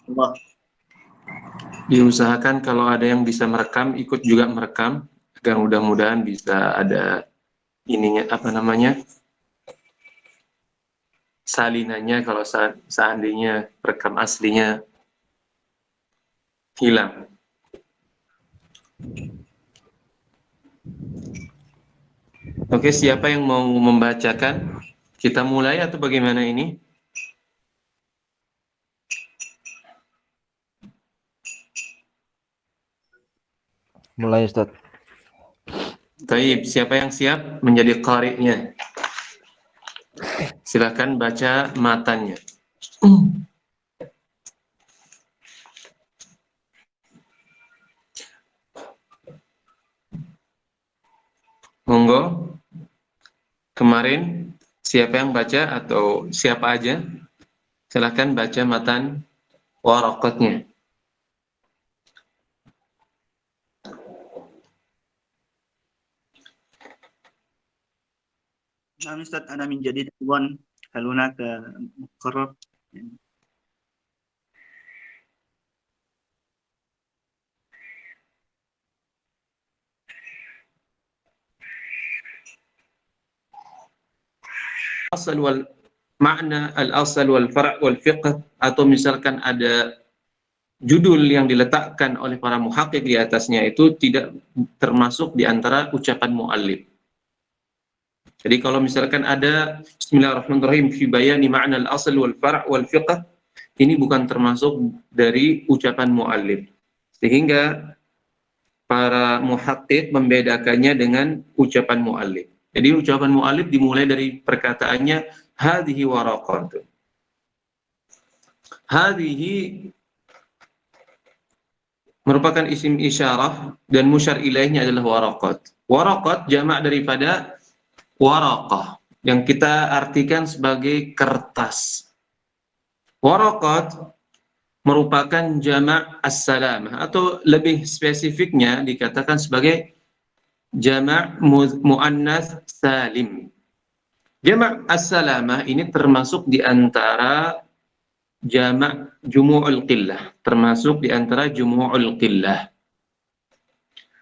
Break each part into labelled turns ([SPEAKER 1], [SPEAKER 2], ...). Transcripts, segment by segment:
[SPEAKER 1] Allah.
[SPEAKER 2] Diusahakan kalau ada yang bisa merekam, ikut juga merekam, agar mudah-mudahan bisa ada ininya, apa namanya, salinannya kalau seandainya rekam aslinya hilang. Oke, siapa yang mau membacakan? Kita mulai atau bagaimana ini?
[SPEAKER 3] Mulai Ustaz.
[SPEAKER 2] Taib, siapa yang siap menjadi qari'nya? Silakan baca matanya. Monggo. Kemarin siapa yang baca atau siapa aja? Silakan baca matan waraqatnya.
[SPEAKER 1] Nah, Ustaz, ada menjadi tuan haluna ke muqarrab.
[SPEAKER 2] Asal wal makna al-asal wal far' wal fiqh, atau misalkan ada judul yang diletakkan oleh para muhaqqiq di atasnya itu tidak termasuk di antara ucapan muallif. Jadi kalau misalkan ada bismillahirrahmanirrahim fi bayani ma'na al-asal wal far' wal fiqh, ini bukan termasuk dari ucapan muallif. Sehingga para muhaqqiq membedakannya dengan ucapan muallif. Jadi ucapan muallif dimulai dari perkataannya hadhihi waraqat. Hadhihi merupakan isim isyarah dan musyar ilaihnya adalah waraqat. Waraqat jamak daripada waraqah yang kita artikan sebagai kertas. Waraqat merupakan jamak as-salamah, atau lebih spesifiknya dikatakan sebagai jamak muannas salim. Jamak as-salamah ini termasuk di antara jamak jumu'ul qillah, termasuk di antara jumu'ul qillah.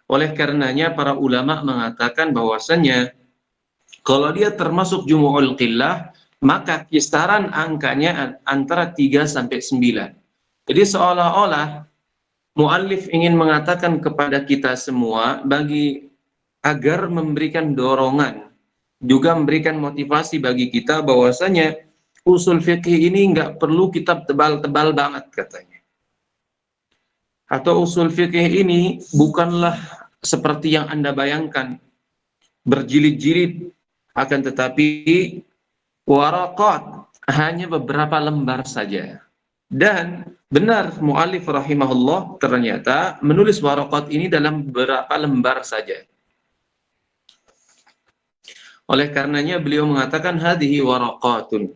[SPEAKER 2] Oleh karenanya para ulama mengatakan bahwasanya kalau dia termasuk jumu'ul qillah, maka kisaran angkanya antara 3 sampai 9. Jadi seolah-olah muallif ingin mengatakan kepada kita semua agar memberikan dorongan, juga memberikan motivasi bagi kita bahwasanya usul fikih ini nggak perlu kitab tebal-tebal banget katanya. Atau usul fikih ini bukanlah seperti yang Anda bayangkan, berjilid-jilid, akan tetapi waraqat hanya beberapa lembar saja. Dan benar mu'allif rahimahullah ternyata menulis waraqat ini dalam beberapa lembar saja. Oleh karenanya beliau mengatakan hadhihi waraqatun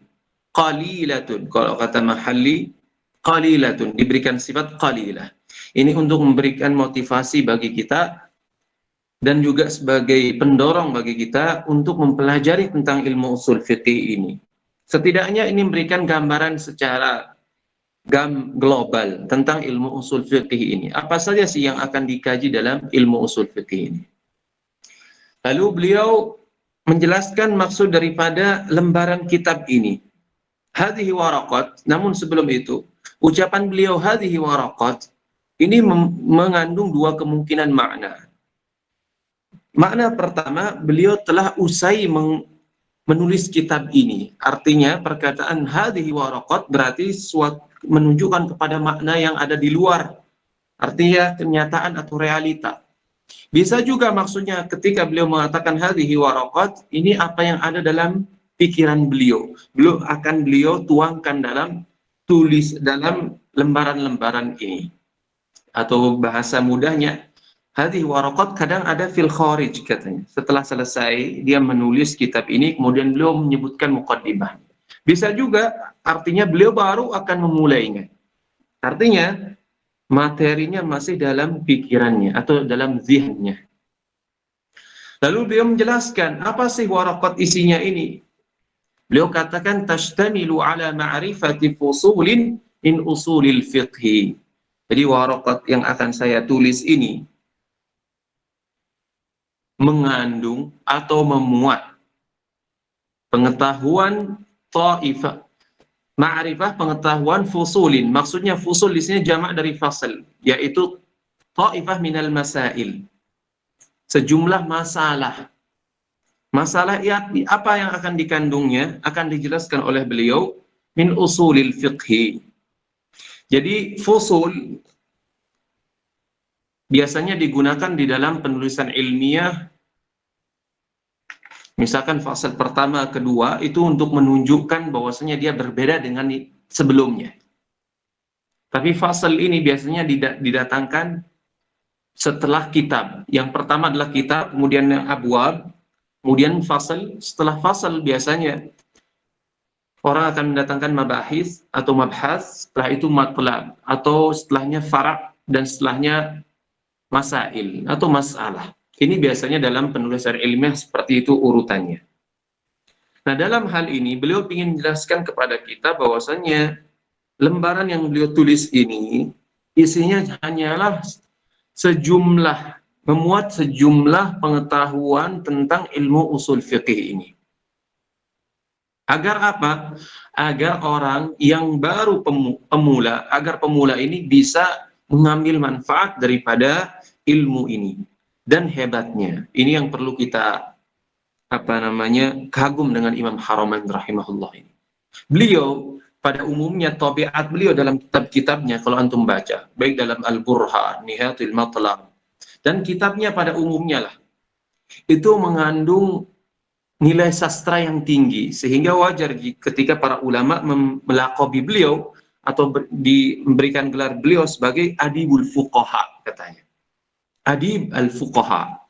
[SPEAKER 2] qalilatun. Kalau kata Mahalli, qalilatun, diberikan sifat qalilah. Ini untuk memberikan motivasi bagi kita dan juga sebagai pendorong bagi kita untuk mempelajari tentang ilmu usul fiqih ini. Setidaknya ini memberikan gambaran secara global tentang ilmu usul fiqih ini. Apa saja sih yang akan dikaji dalam ilmu usul fiqih ini? Lalu beliau menjelaskan maksud daripada lembaran kitab ini. Hadhihi waraqat, namun sebelum itu, ucapan beliau hadhihi waraqat ini mengandung dua kemungkinan makna. Makna pertama, beliau telah usai menulis kitab ini. Artinya perkataan hadhihi waraqat berarti menunjukkan kepada makna yang ada di luar. Artinya kenyataan atau realita. Bisa juga maksudnya ketika beliau mengatakan hadhihi waraqat, ini apa yang ada dalam pikiran beliau. Beliau tuangkan dalam lembaran-lembaran ini. Atau bahasa mudahnya, hadhihi waraqat kadang ada fil kharij katanya. Setelah selesai dia menulis kitab ini, kemudian beliau menyebutkan muqaddimah. Bisa juga artinya beliau baru akan memulainya. Artinya materinya masih dalam pikirannya atau dalam zihnnya. Lalu beliau menjelaskan apa sih waraqat isinya ini. Beliau katakan tashtamilu ala ma'rifati fusulin min usulil fiqhi. Jadi waraqat yang akan saya tulis ini mengandung atau memuat pengetahuan ta'ifah, ma'rifah, pengetahuan fusulin. Maksudnya fusul di sini jamak dari fasal, yaitu ta'ifah minal masail. Sejumlah masalah. Masalah apa yang akan dikandungnya akan dijelaskan oleh beliau min usulil fiqhi. Jadi fusul biasanya digunakan di dalam penulisan ilmiah. Misalkan fasal pertama, kedua itu untuk menunjukkan bahwasanya dia berbeda dengan sebelumnya. Tapi fasal ini biasanya didatangkan setelah kitab. Yang pertama adalah kitab, kemudian abwab, kemudian fasal. Setelah fasal biasanya orang akan mendatangkan mabahis atau mabhas, setelah itu matlab, atau setelahnya farak, dan setelahnya masail atau masalah. Ini biasanya dalam penulisan ilmiah seperti itu urutannya. Nah, dalam hal ini beliau ingin menjelaskan kepada kita bahwasanya lembaran yang beliau tulis ini isinya hanyalah memuat sejumlah pengetahuan tentang ilmu usul fikih ini. Agar apa? Agar orang yang baru pemula, agar pemula ini bisa mengambil manfaat daripada ilmu ini. Dan hebatnya, ini yang perlu kita kagum dengan Imam Haramain rahimahullah ini. Beliau pada umumnya tabiat beliau dalam kitab-kitabnya kalau antum baca, baik dalam Al-Burhan, Nihayatul Matlab, dan kitabnya pada umumnya lah, itu mengandung nilai sastra yang tinggi, sehingga wajar ketika para ulama melaqabi beliau atau memberikan gelar beliau sebagai adibul fuqaha, katanya. Adib al-fuqaha,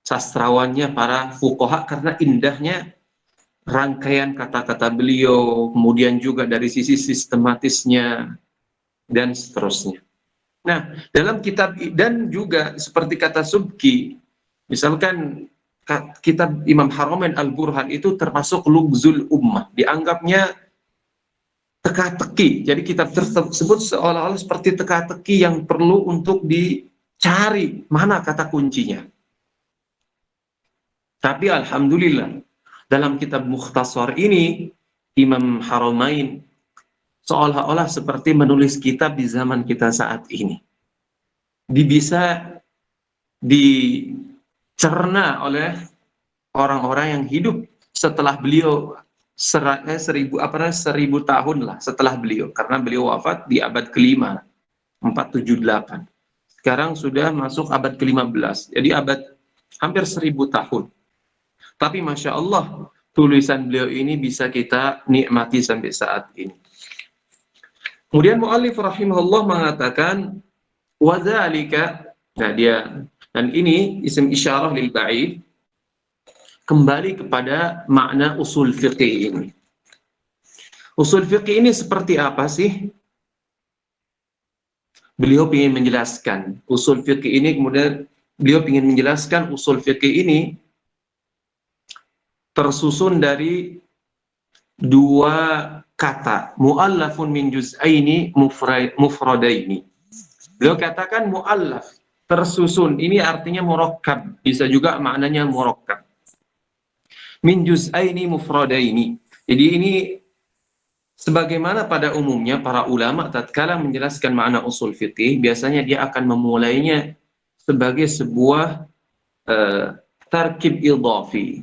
[SPEAKER 2] sastrawannya para fuqaha, karena indahnya rangkaian kata-kata beliau, kemudian juga dari sisi sistematisnya, dan seterusnya. Nah, dalam kitab, dan juga seperti kata Subki, misalkan kitab Imam Haramain Al-Burhan itu termasuk lugzul ummah, dianggapnya teka-teki. Jadi kitab tersebut seolah-olah seperti teka-teki yang perlu untuk dicari mana kata kuncinya. Tapi alhamdulillah, dalam kitab Mukhtasar ini, Imam Haramain seolah-olah seperti menulis kitab di zaman kita saat ini. Bisa dicerna oleh orang-orang yang hidup setelah beliau 1000 tahun lah setelah beliau, karena beliau wafat di abad ke-5, 478. Sekarang sudah masuk abad ke-15, jadi abad hampir 1000 tahun. Tapi Masya Allah, tulisan beliau ini bisa kita nikmati sampai saat ini. Kemudian mu'allif rahimahullah mengatakan, wadzalika, nah dia, dan ini isim isyarah lil ba'id, kembali kepada makna usul fiqih ini. Usul fiqih ini seperti apa sih? Beliau ingin menjelaskan usul fiqih ini, kemudian beliau ingin menjelaskan usul fiqih ini tersusun dari dua kata, mu'allafun min juz'aini mufradaini. Beliau katakan mu'allaf, tersusun, ini artinya murakkab, bisa juga maknanya murakkab. Min juz'aini mufradaini. Jadi ini sebagaimana pada umumnya para ulama tatkala menjelaskan makna usul fiqih, biasanya dia akan memulainya sebagai sebuah tarkib idhafi,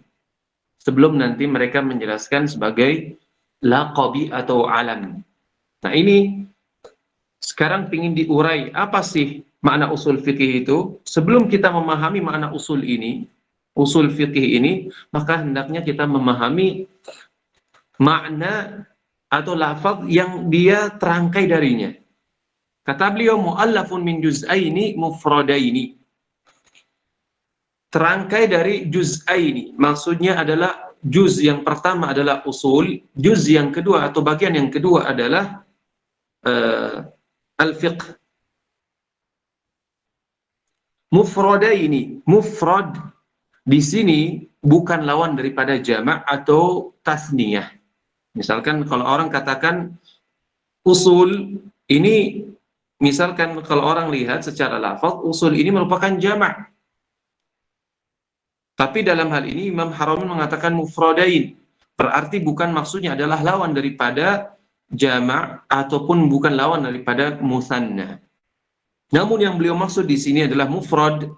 [SPEAKER 2] sebelum nanti mereka menjelaskan sebagai laqabi atau alam. Nah, ini sekarang ingin diurai apa sih makna usul fikih itu. Sebelum kita memahami makna usul ini, usul fikih ini, maka hendaknya kita memahami makna atau lafaz yang dia terangkai darinya. Kata beliau, mu'allafun min juz'aini mufradaini. Terangkai dari juz'aini, maksudnya adalah juz yang pertama adalah usul, juz yang kedua atau bagian yang kedua adalah al-fiqh. Mufradaini, mufrad di sini bukan lawan daripada jamak atau tasniyah. Misalkan kalau orang katakan usul ini, misalkan kalau orang lihat secara lafaz, usul ini merupakan jamak. Tapi dalam hal ini Imam Haramin mengatakan mufradain. Berarti bukan maksudnya adalah lawan daripada jamak ataupun bukan lawan daripada musanna. Namun yang beliau maksud di sini adalah mufrad,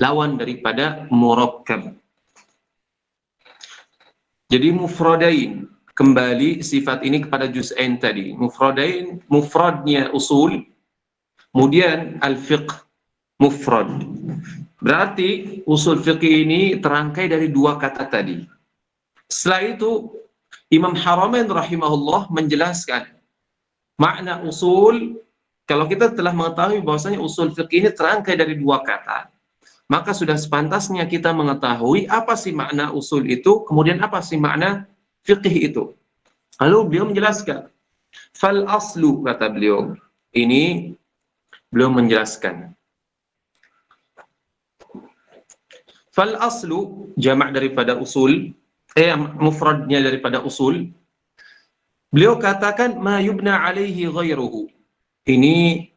[SPEAKER 2] lawan daripada murakkab. Jadi mufradain, kembali sifat ini kepada juz'ain tadi. Mufradain, mufradnya usul, kemudian al-fiqh mufrad. Berarti usul fiqh ini terangkai dari dua kata tadi. Setelah itu Imam Haramain rahimahullah menjelaskan makna usul. Kalau kita telah mengetahui bahwasanya usul fiqh ini terangkai dari dua kata, maka sudah sepantasnya kita mengetahui apa sih makna usul itu, kemudian apa sih makna fiqh itu. Lalu beliau menjelaskan, fal aslu, kata beliau, ini beliau menjelaskan, fal aslu jamak daripada usul, mufradnya daripada usul. Beliau katakan ma yubna alaihi ghairuhu. Ini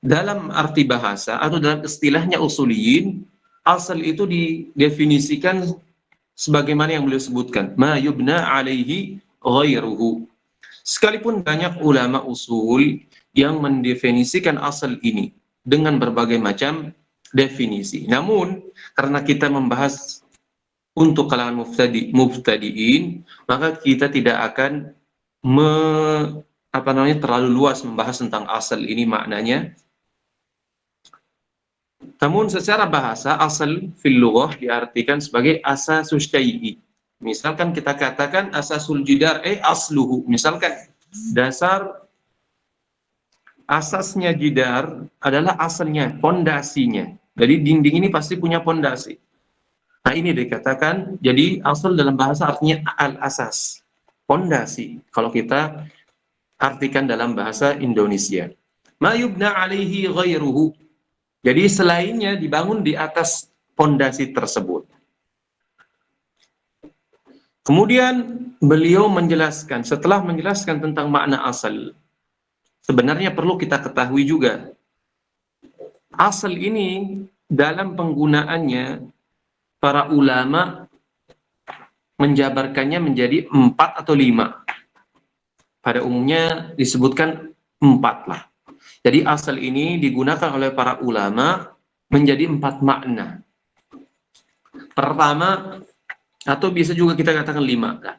[SPEAKER 2] dalam arti bahasa atau dalam istilahnya usuliyin, asal itu didefinisikan sebagaimana yang beliau sebutkan, ma yubna alaihi ghairuhu. Sekalipun banyak ulama usul yang mendefinisikan asal ini dengan berbagai macam definisi. Namun karena kita membahas untuk kalangan mubtadi'in, maka kita tidak akan terlalu luas membahas tentang asal ini maknanya. Namun secara bahasa asal fil lughah diartikan sebagai asasus syai'i. Misalkan kita katakan asasul jidar asluhu, misalkan dasar asasnya jidar adalah asalnya, pondasinya. Jadi dinding ini pasti punya pondasi. Nah ini dikatakan, jadi asal dalam bahasa artinya al-asas, pondasi. Kalau kita artikan dalam bahasa Indonesia. Ma yubna alaihi ghairuhu. Jadi selainnya dibangun di atas pondasi tersebut. Kemudian beliau menjelaskan, setelah menjelaskan tentang makna asal, sebenarnya perlu kita ketahui juga, asal ini dalam penggunaannya, para ulama menjabarkannya menjadi 4 atau 5. Pada umumnya disebutkan 4 lah. Jadi asal ini digunakan oleh para ulama menjadi 4 makna. Pertama, atau bisa juga kita katakan 5.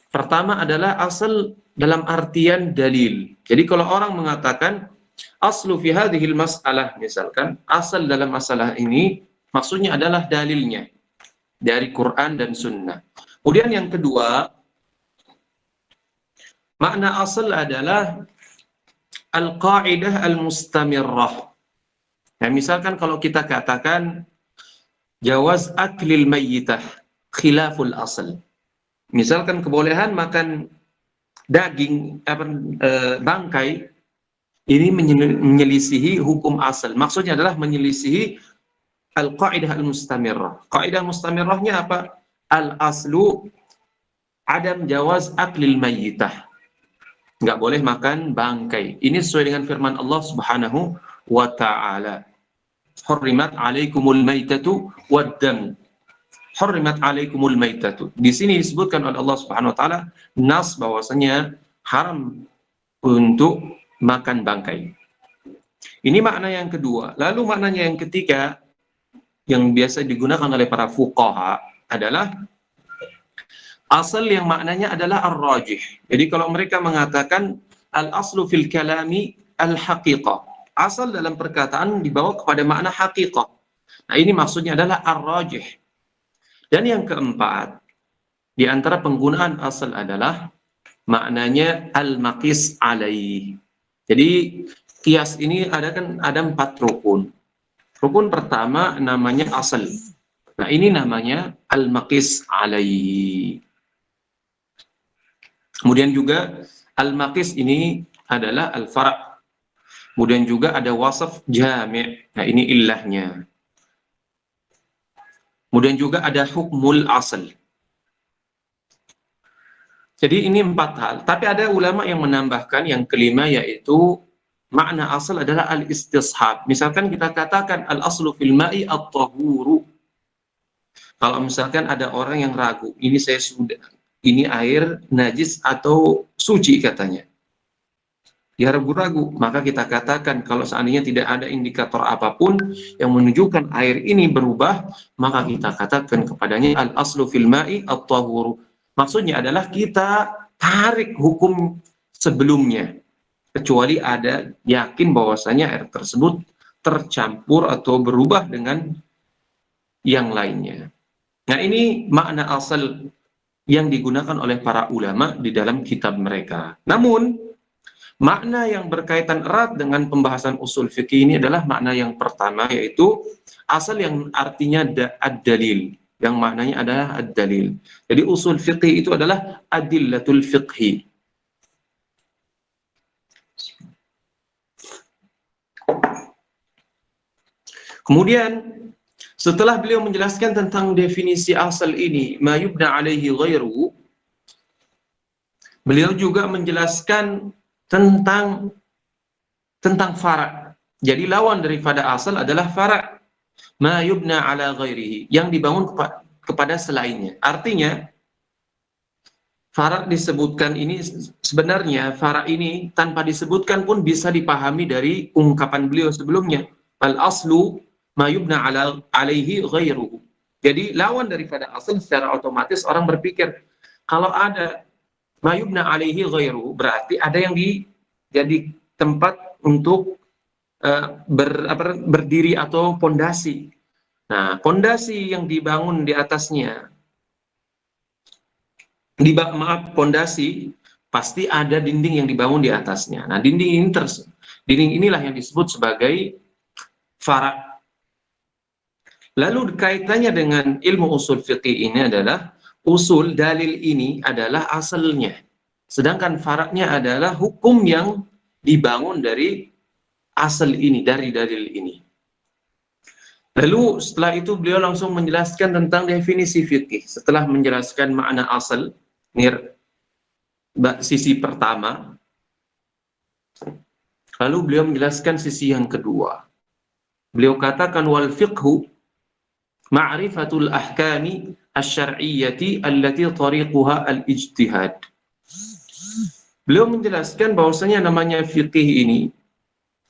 [SPEAKER 2] Pertama adalah asal dalam artian dalil. Jadi kalau orang mengatakan aslu fi hadhil mas'alah, misalkan asal dalam masalah ini maksudnya adalah dalilnya dari Quran dan Sunnah. Kemudian yang kedua, makna asal adalah al-qa'idah al-mustamirrah. Nah, misalkan kalau kita katakan jawaz aklil mayyitah khilaful asal. Misalkan kebolehan makan daging bangkai ini menyelisihi hukum asal. Maksudnya adalah menyelisihi al-qa'idah al-mustamirrah. Qa'idah mustamirrahnya apa? Al-aslu adam jawaz aklil mayyitah. Nggak boleh makan bangkai. Ini sesuai dengan firman Allah Subhanahu wa ta'ala. Hurrimat alaikumul maitatu waddam. Hurrimat alaikumul maitatu. Di sini disebutkan oleh Allah Subhanahu wa ta'ala nas bahwasanya haram untuk makan bangkai. Ini makna yang kedua. Lalu maknanya yang ketiga, yang biasa digunakan oleh para fuqaha adalah asal yang maknanya adalah ar-rajih. Jadi kalau mereka mengatakan al-aslu fil kalami al-haqiqah. Asal dalam perkataan dibawa kepada makna haqiqah. Nah ini maksudnya adalah ar-rajih. Dan yang keempat, di antara penggunaan asal adalah maknanya al-maqis alaih. Jadi qiyas ini ada 4 rukun. Rukun pertama namanya asal. Nah ini namanya al-maqis alaihi. Kemudian juga al-maqis ini adalah al-fara'. Kemudian juga ada wasaf jami'. Nah ini illahnya. Kemudian juga ada hukmul asal. Jadi ini 4 hal. Tapi ada ulama yang menambahkan yang kelima, yaitu makna asal adalah al-istishab. Misalkan kita katakan al-aslu fil ma'i at-tahuru. Kalau misalkan ada orang yang ragu, ini air najis atau suci katanya. Dia ragu-ragu, maka kita katakan kalau seandainya tidak ada indikator apapun yang menunjukkan air ini berubah, maka kita katakan kepadanya al-aslu fil ma'i at-tahuru. Maksudnya adalah kita tarik hukum sebelumnya, kecuali ada yakin bahwasanya air tersebut tercampur atau berubah dengan yang lainnya. Nah, ini makna asal yang digunakan oleh para ulama di dalam kitab mereka. Namun, makna yang berkaitan erat dengan pembahasan usul fikih ini adalah makna yang pertama, yaitu asal yang artinya ad-dalil, yang maknanya adalah ad-dalil. Jadi usul fikih itu adalah adillatul fiqhi. Kemudian setelah beliau menjelaskan tentang definisi asal ini, ma yubna alaihi ghairu, beliau juga menjelaskan tentang fara'. Jadi lawan daripada asal adalah fara'. Ma yubna ala ghairihi, yang dibangun kepada selainnya. Artinya fara' disebutkan ini, sebenarnya fara' ini tanpa disebutkan pun bisa dipahami dari ungkapan beliau sebelumnya. Al aslu ma yubna alaihi ghairuhu. Jadi lawan daripada asal, secara otomatis orang berpikir kalau ada ma yubna alaihi ghairuhu, berarti ada yang jadi tempat untuk berdiri atau pondasi. Nah, pondasi yang dibangun di atasnya, pondasi pasti ada dinding yang dibangun di atasnya. Nah, dinding inilah yang disebut sebagai fara'. Lalu kaitannya dengan ilmu usul fiqih ini adalah usul dalil ini adalah asalnya, sedangkan fara'nya adalah hukum yang dibangun dari asal ini, dari dalil ini. Lalu setelah itu beliau langsung menjelaskan tentang definisi fikih. Setelah menjelaskan makna asal, sisi pertama, lalu beliau menjelaskan sisi yang kedua. Beliau katakan wal fiqhu ma'rifatul ahkami asy-syar'iyyati allati tariquha al-ijtihad. Beliau menjelaskan bahwasanya namanya fikih ini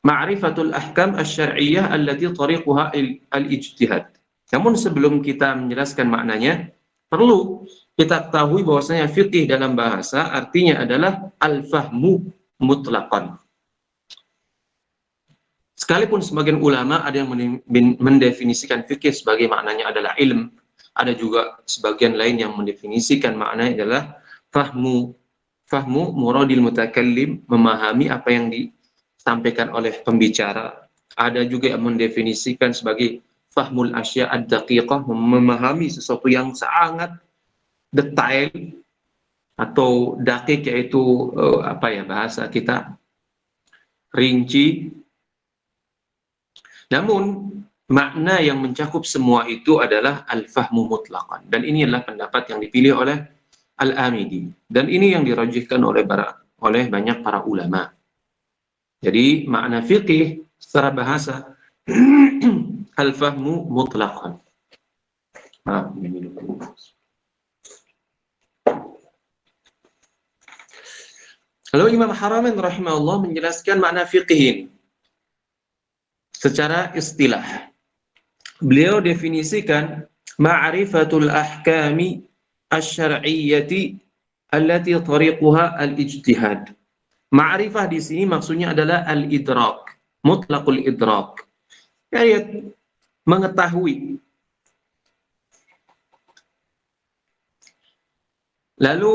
[SPEAKER 2] ma'rifatul ahkam asy-syar'iyyah allati tariquha al-ijtihad. Namun sebelum kita menjelaskan maknanya, perlu kita ketahui bahwasanya fikih dalam bahasa artinya adalah al-fahmu mutlaqan. Sekalipun sebagian ulama ada yang mendefinisikan fikih sebagai maknanya adalah ilm, ada juga sebagian lain yang mendefinisikan maknanya adalah fahmu muradil mutakallim, memahami apa yang disampaikan oleh pembicara. Ada juga yang mendefinisikan sebagai fahmul asya ad-daqiqah, memahami sesuatu yang sangat detail atau daqiq, yaitu bahasa kita rinci. Namun makna yang mencakup semua itu adalah al-fahmu mutlaqan, dan ini adalah pendapat yang dipilih oleh Al-Amidi, dan ini yang dirajihkan oleh banyak para ulama. Jadi makna fikih secara bahasa al-fahmu mutlaqan. Lalu Imam Haramain rahimahullah menjelaskan makna fikih ini secara istilah. Beliau definisikan ma'rifatul ahkami asy-syar'iyyati allati tariquha al-ijtihad. Ma'rifah di sini maksudnya adalah al-idrak, mutlaqul idrak. Yaitu mengetahui. Lalu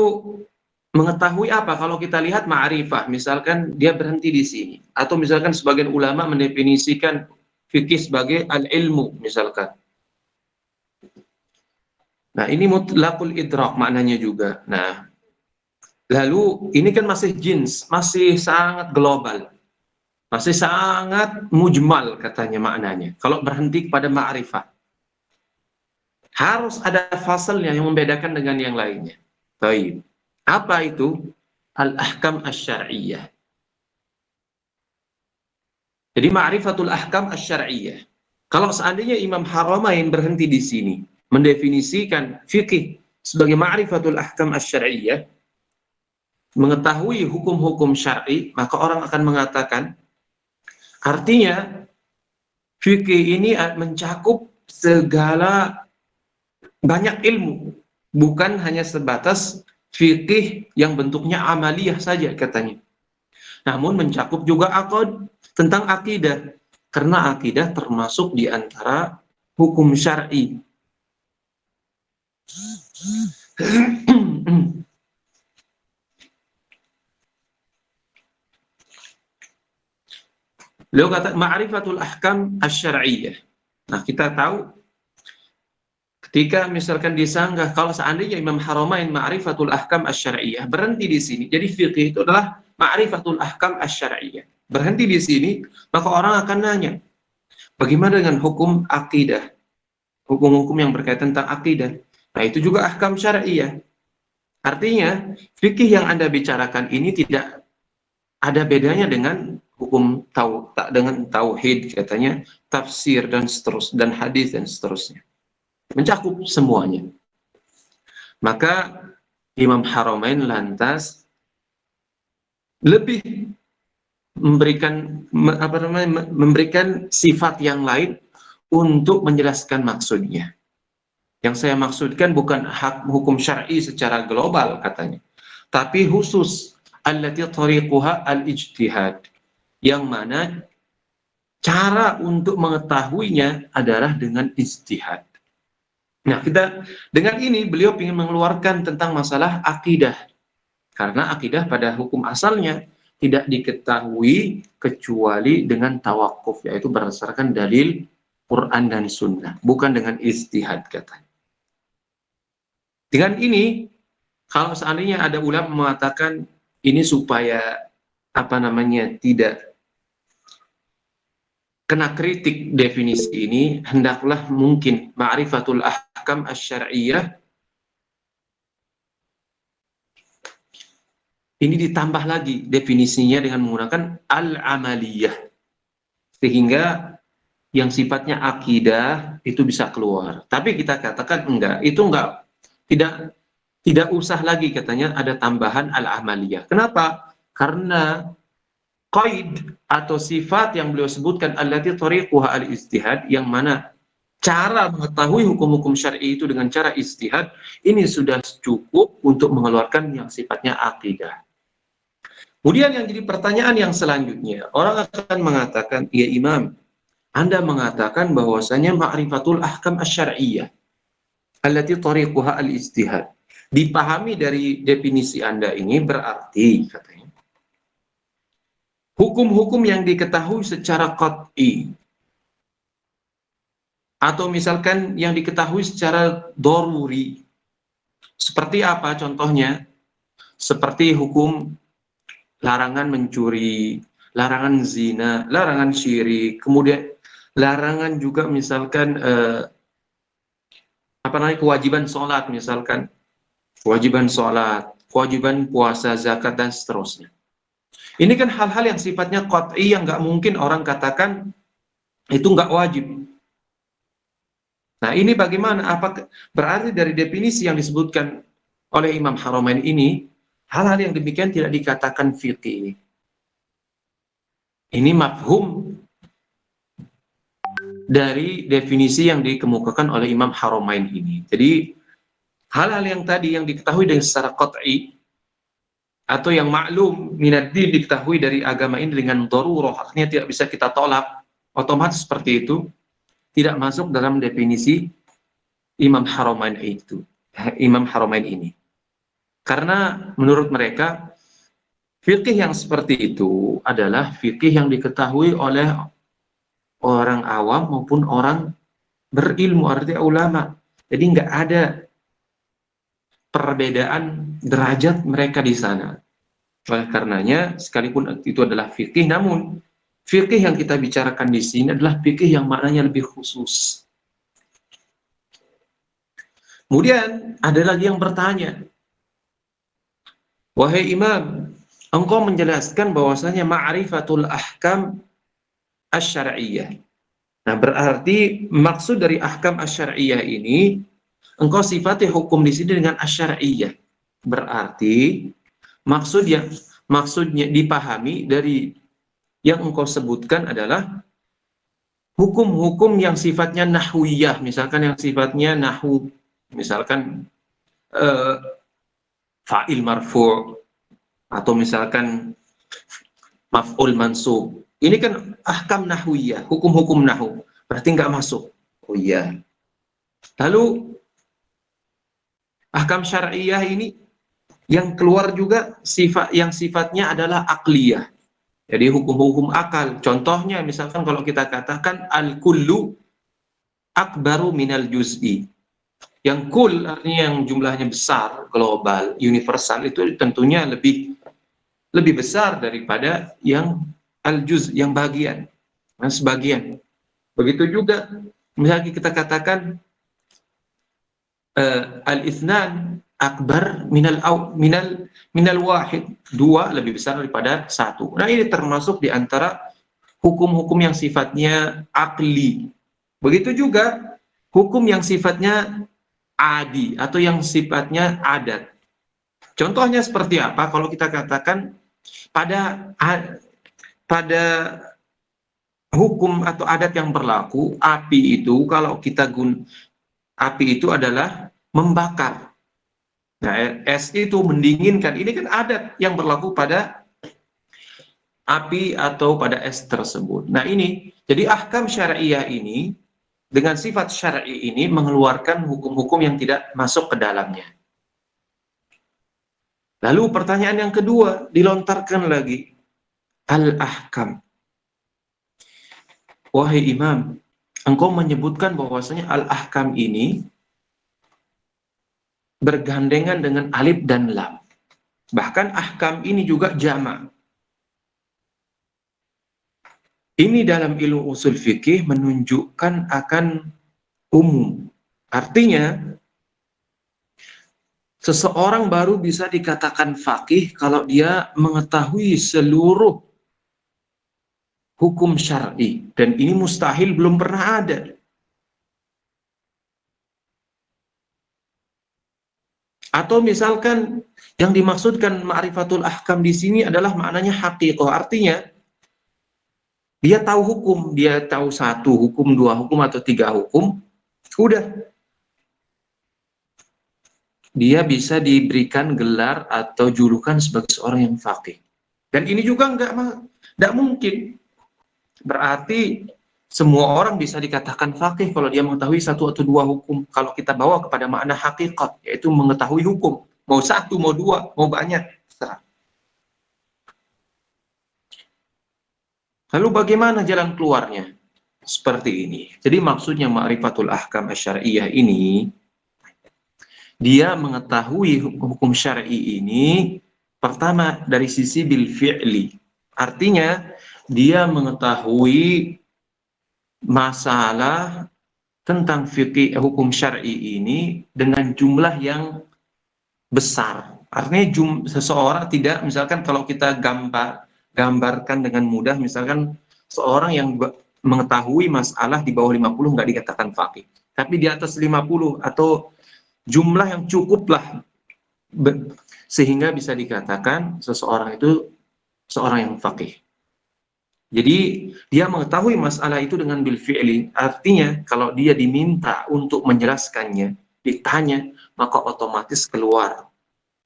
[SPEAKER 2] mengetahui apa? Kalau kita lihat ma'rifah, misalkan dia berhenti di sini, atau misalkan sebagian ulama mendefinisikan fikih sebagai al-ilmu misalkan. Nah, ini mutlaqul idrak maknanya juga. Nah, lalu ini kan masih jins, masih sangat global, masih sangat mujmal katanya maknanya. Kalau berhenti pada ma'rifah, harus ada fasalnya yang membedakan dengan yang lainnya. Baik. Apa itu? Al-ahkam asy-syar'iyyah. Jadi ma'rifatul ahkam asy-syar'iyyah. Kalau seandainya Imam Haramain berhenti di sini, mendefinisikan fikih sebagai ma'rifatul ahkam asy-syar'iyyah, mengetahui hukum-hukum syar'i, maka orang akan mengatakan, artinya fikih ini mencakup segala banyak ilmu, bukan hanya sebatas fikih yang bentuknya amaliyah saja katanya. Namun mencakup juga tentang akidah, karena akidah termasuk di antara hukum syar'i. Beliau kata ma'rifatul ahkam asy-syar'iyyah. Nah, kita tahu ketika misalkan disanggah, kalau seandainya Imam Haramain ma'rifatul ahkam asy-syar'iyyah berhenti di sini, jadi fikih itu adalah ma'rifatul ahkam asy-syar'iyyah. Berhenti di sini, maka orang akan nanya, bagaimana dengan hukum akidah? Hukum-hukum yang berkaitan tentang akidah. Nah, itu juga ahkam syar'iyyah. Artinya, fikih yang Anda bicarakan ini tidak ada bedanya dengan hukum dengan tauhid katanya, tafsir dan seterusnya, dan hadis dan seterusnya. Mencakup semuanya. Maka Imam Haramain lantas lebih memberikan sifat yang lain untuk menjelaskan maksudnya. Yang saya maksudkan bukan hukum syar'i secara global katanya, tapi khusus allati tariquha al-ijtihad, yang mana cara untuk mengetahuinya adalah dengan ijtihad. Nah, dengan ini beliau ingin mengeluarkan tentang masalah akidah, karena akidah pada hukum asalnya tidak diketahui kecuali dengan tawakuf, yaitu berdasarkan dalil Quran dan Sunnah, bukan dengan ijtihad katanya. Dengan ini, kalau seandainya ada ulama mengatakan ini supaya tidak kena kritik definisi ini, hendaklah mungkin ma'rifatul ahkam asy-syar'iyyah ini ditambah lagi definisinya dengan menggunakan al-amaliyah, sehingga yang sifatnya akidah itu bisa keluar. Tapi kita katakan tidak usah lagi katanya ada tambahan al-amaliyah. Kenapa? Karena qaid atau sifat yang beliau sebutkan allati tariquha al-ijtihad, yang mana cara mengetahui hukum-hukum syar'i itu dengan cara ijtihad, ini sudah cukup untuk mengeluarkan yang sifatnya akidah. Kemudian yang jadi pertanyaan yang selanjutnya, orang akan mengatakan, ya Imam, Anda mengatakan bahwasanya ma'rifatul ahkam asy-syar'iyyah allati tariquha al-ijtihad. Dipahami dari definisi Anda ini berarti katanya hukum-hukum yang diketahui secara qat'i, atau misalkan yang diketahui secara daruri. Seperti apa contohnya? Seperti hukum larangan mencuri, larangan zina, larangan syirik, kemudian larangan juga misalkan kewajiban sholat, misalkan kewajiban sholat, kewajiban puasa, zakat, dan seterusnya. Ini kan hal-hal yang sifatnya qat'i, yang nggak mungkin orang katakan itu nggak wajib. Nah, ini bagaimana? Berarti dari definisi yang disebutkan oleh Imam Haramain ini, hal-hal yang demikian tidak dikatakan fiqih. Ini mafhum dari definisi yang dikemukakan oleh Imam Haramain ini. Jadi, hal-hal yang tadi yang diketahui dengan secara qat'i, atau yang maklum minad-din, diketahui dari agama ini dengan darurah, artinya tidak bisa kita tolak, otomatis seperti itu, tidak masuk dalam definisi Imam Haramain ini. Karena menurut mereka, fikih yang seperti itu adalah fikih yang diketahui oleh orang awam maupun orang berilmu, artinya ulama. Jadi nggak ada perbedaan derajat mereka di sana. Oleh karenanya, sekalipun itu adalah fikih, namun fikih yang kita bicarakan di sini adalah fikih yang maknanya lebih khusus. Kemudian ada lagi yang bertanya, Wahai imam, engkau menjelaskan bahwasanya ma'rifatul ahkam asy-syar'iyyah. Nah, berarti maksud dari ahkam asy-syar'iyyah ini, engkau sifati hukum di sini dengan asy-syar'iyyah. Berarti maksudnya dipahami dari yang engkau sebutkan adalah hukum-hukum yang sifatnya nahwiyah, misalkan yang sifatnya nahwu, misalkan fa'il marfu' atau misalkan maf'ul mansub. Ini kan ahkam nahwiyah, hukum-hukum nahwu. Berarti nggak masuk. Oh iya. Lalu ahkam syar'iyah ini yang keluar juga yang sifatnya adalah akliyah. Jadi hukum-hukum akal. Contohnya misalkan kalau kita katakan al-kullu akbaru minal juz'i. Yang kul artinya yang jumlahnya besar, global, universal, itu tentunya lebih besar daripada yang al-juz, yang bagian, yang sebagian. Begitu juga misalnya kita katakan al-ithnan akbar minal wahid, dua lebih besar daripada satu. Nah, ini termasuk di antara hukum-hukum yang sifatnya akli. Begitu juga hukum yang sifatnya adi atau yang sifatnya adat. Contohnya seperti apa? Kalau kita katakan pada hukum atau adat yang berlaku, api itu kalau kita api itu adalah membakar. Nah, es itu mendinginkan. Ini kan adat yang berlaku pada api atau pada es tersebut. Nah, ini jadi ahkam syariah ini dengan sifat syar'i ini mengeluarkan hukum-hukum yang tidak masuk ke dalamnya. Lalu pertanyaan yang kedua dilontarkan lagi, al-ahkam. Wahai imam, engkau menyebutkan bahwasanya al-ahkam ini bergandengan dengan alif dan lam. Bahkan ahkam ini juga jamak. Ini dalam ilmu usul fikih menunjukkan akan umum. Artinya, seseorang baru bisa dikatakan faqih kalau dia mengetahui seluruh hukum syar'i. Dan ini mustahil, belum pernah ada. Atau misalkan yang dimaksudkan ma'rifatul ahkam di sini adalah maknanya haqiqah. Artinya, dia tahu hukum, dia tahu satu hukum, dua hukum, atau tiga hukum, udah. Dia bisa diberikan gelar atau julukan sebagai seorang yang faqih. Dan ini juga nggak mungkin. Berarti semua orang bisa dikatakan faqih kalau dia mengetahui satu atau dua hukum. Kalau kita bawa kepada makna hakikat, yaitu mengetahui hukum. Mau satu, mau dua, mau banyak. Serah. Lalu bagaimana jalan keluarnya? Seperti ini. Jadi maksudnya ma'rifatul ahkam asy-syar'iyyah ini, dia mengetahui hukum syar'i ini pertama dari sisi bil fi'li. Artinya dia mengetahui masalah tentang fikih hukum syar'i ini dengan jumlah yang besar. Artinya seseorang tidak, misalkan kalau kita gambarkan dengan mudah, misalkan seorang yang mengetahui masalah di bawah 50 nggak dikatakan faqih. Tapi di atas 50 atau jumlah yang cukuplah sehingga bisa dikatakan seseorang itu seorang yang faqih. Jadi dia mengetahui masalah itu dengan bil fi'li. Artinya kalau dia diminta untuk menjelaskannya, ditanya, maka otomatis keluar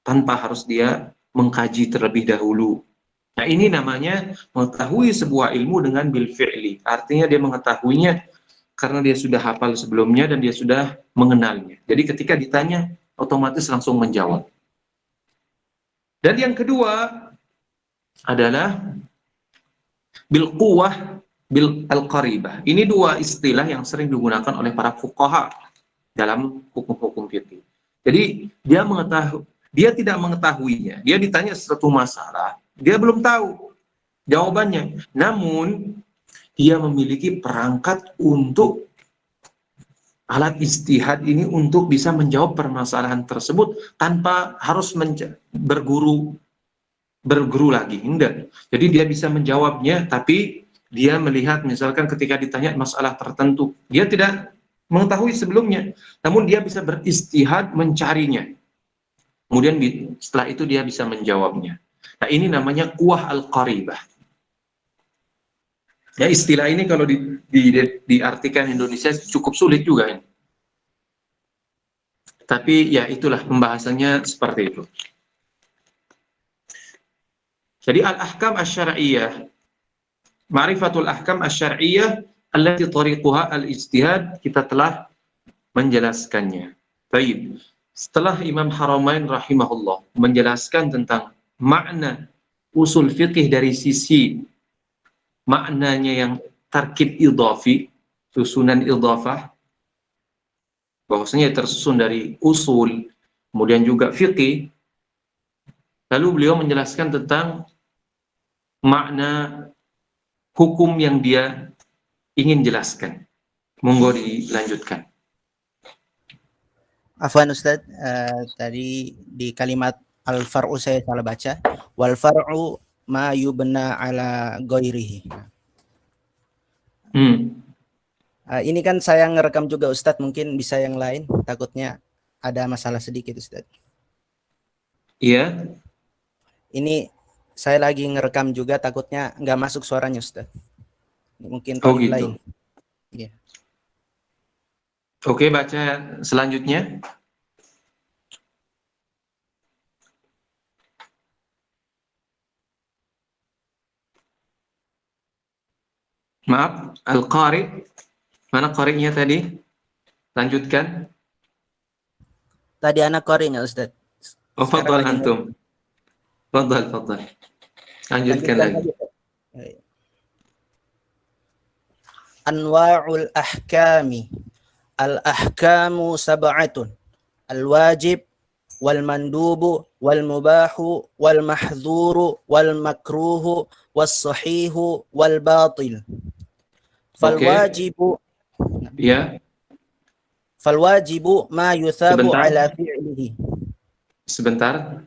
[SPEAKER 2] tanpa harus dia mengkaji terlebih dahulu. Nah, ini namanya mengetahui sebuah ilmu dengan bil fi'li. Artinya dia mengetahuinya karena dia sudah hafal sebelumnya dan dia sudah mengenalnya. Jadi ketika ditanya, otomatis langsung menjawab. Dan yang kedua adalah bil quwwah bil al-qaribah. Ini dua istilah yang sering digunakan oleh para fuqaha dalam hukum-hukum fikih. Jadi dia tidak mengetahuinya. Dia ditanya sesuatu masalah, dia belum tahu jawabannya. Namun dia memiliki perangkat untuk alat ijtihad ini untuk bisa menjawab permasalahan tersebut tanpa harus berguru lagi, enggak. Jadi dia bisa menjawabnya, tapi dia melihat misalkan ketika ditanya masalah tertentu, dia tidak mengetahui sebelumnya, namun dia bisa beristihad mencarinya. Kemudian setelah itu dia bisa menjawabnya. Nah, ini namanya quwah al-qaribah. Ya, istilah ini kalau diartikan Indonesia cukup sulit juga ini. Tapi ya itulah pembahasannya seperti itu. Jadi al-ahkam asy-syar'iyyah, ma'rifatul ahkam asy-syar'iyyah allati tariquha al-ijtihad, kita telah menjelaskannya. Baik. Setelah Imam Haramain rahimahullah menjelaskan tentang makna usul fiqih dari sisi maknanya yang tarkib idhafi, susunan idhafah, bahwasanya tersusun dari usul, kemudian juga fiqih. Lalu beliau menjelaskan tentang makna hukum yang dia ingin jelaskan. Monggo dilanjutkan.
[SPEAKER 4] Afwan Ustaz, tadi di kalimat al-far'u saya salah baca. Wal far'u ma yubna ala ghairihi. Ini kan saya ngerekam juga Ustaz, mungkin bisa yang lain, takutnya ada masalah sedikit Ustaz.
[SPEAKER 2] Iya.
[SPEAKER 4] Ini saya lagi ngerekam juga, takutnya nggak masuk suaranya Ustaz. Mungkin
[SPEAKER 2] Oh
[SPEAKER 4] tolib
[SPEAKER 2] gitu.
[SPEAKER 4] lain. Ya.
[SPEAKER 2] Oke, baca selanjutnya. Maaf, al-qari. Mana qari'nya tadi? Lanjutkan.
[SPEAKER 4] Tadi anak qari'nya Ustaz.
[SPEAKER 2] Oh,
[SPEAKER 4] Sekarang
[SPEAKER 2] fadhal
[SPEAKER 4] lagi
[SPEAKER 2] antum. Fadhal. Lanjutkan lagi.
[SPEAKER 4] Anwa'ul ahkami. Al-ahkamu sab'atun. Al-wajib, wal-mandubu, wal-mubahu, wal-mahdhuru, wal-makruhu, was-sahihu, wal-batil. Fal-wajibu
[SPEAKER 2] Ya,
[SPEAKER 4] Fal-wajibu ma yuthabu
[SPEAKER 2] Sebentar.
[SPEAKER 4] ala fi'lihi.
[SPEAKER 2] sebentar.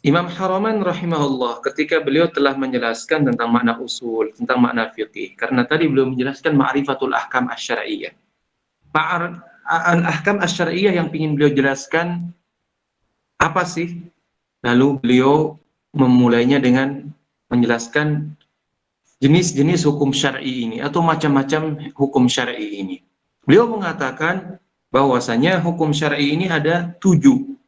[SPEAKER 2] Imam Haramain rahimahullah ketika beliau telah menjelaskan tentang makna usul, tentang makna fiqih, karena tadi beliau menjelaskan ma'rifatul ahkam asy-syar'iyyah. Al-ahkam asy-syar'iyyah yang ingin beliau jelaskan apa sih? Lalu beliau memulainya dengan menjelaskan jenis-jenis hukum syar'i ini atau macam-macam hukum syar'i ini. Beliau mengatakan bahwasanya hukum syar'i ini ada 7.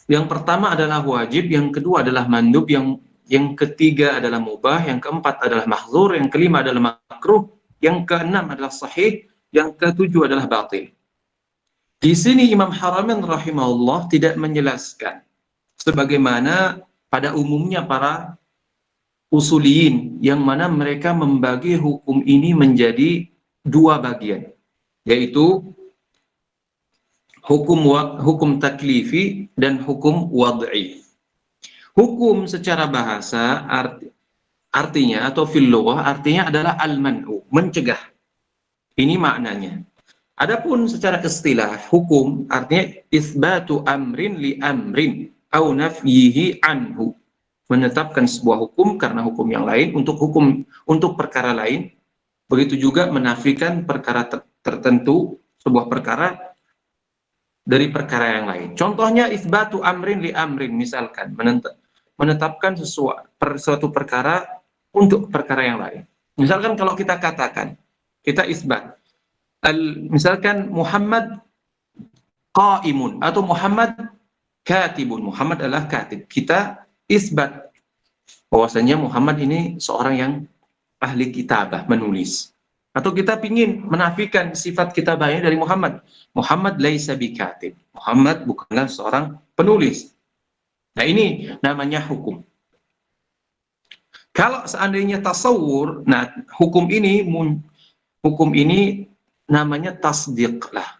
[SPEAKER 2] Yang pertama adalah wajib, yang kedua adalah mandub, yang ketiga adalah mubah, yang keempat adalah mahdzur, yang kelima adalah makruh, yang keenam adalah sahih, yang ketujuh adalah batil. Di sini Imam Haramain rahimahullah tidak menjelaskan sebagaimana pada umumnya para usuliyin, yang mana mereka membagi hukum ini menjadi 2 bagian, yaitu hukum taklifi dan hukum wad'i. Hukum secara bahasa artinya atau fil lughah artinya adalah al-man'u, mencegah. Ini maknanya. Adapun secara istilah hukum artinya itsbatu amrin li amrin au nafyihi anhu. Menetapkan sebuah hukum karena hukum yang lain untuk perkara lain. Begitu juga menafikan perkara tertentu, sebuah perkara dari perkara yang lain. Contohnya itsbatu amrin li amrin, misalkan menetapkan suatu perkara untuk perkara yang lain. Misalkan kalau kita katakan, kita isbat, misalkan Muhammad qaimun atau Muhammad katibun. Muhammad adalah katib. Kita isbat bahwasanya Muhammad ini seorang yang ahli kitabah, menulis. Atau kita ingin menafikan sifat kitabahnya dari Muhammad. Muhammad laisa bikatib. Muhammad bukanlah seorang penulis. Nah, ini namanya hukum. Kalau seandainya tasawur, nah hukum ini namanya tasdiq lah.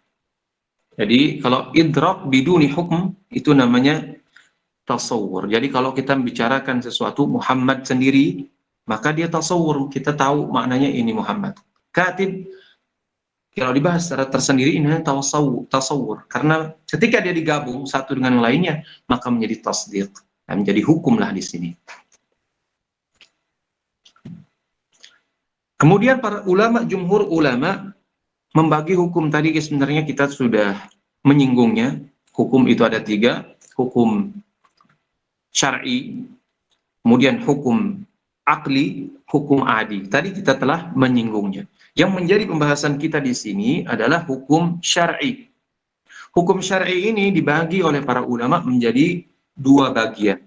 [SPEAKER 2] Jadi kalau idrak biduni hukum itu namanya tasawur. Jadi kalau kita membicarakan sesuatu Muhammad sendiri, maka dia tasawur, kita tahu maknanya ini Muhammad. Katib, kalau dibahas secara tersendiri ini tasawur, karena ketika dia digabung satu dengan lainnya, maka menjadi tasdiq, menjadi hukumlah di sini. Kemudian para ulama, jumhur ulama membagi hukum tadi, sebenarnya kita sudah menyinggungnya. Hukum itu ada 3, hukum syar'i, kemudian hukum akli, hukum adi. Tadi kita telah menyinggungnya. Yang menjadi pembahasan kita di sini adalah hukum syar'i. Hukum syar'i ini dibagi oleh para ulama menjadi 2 bagian.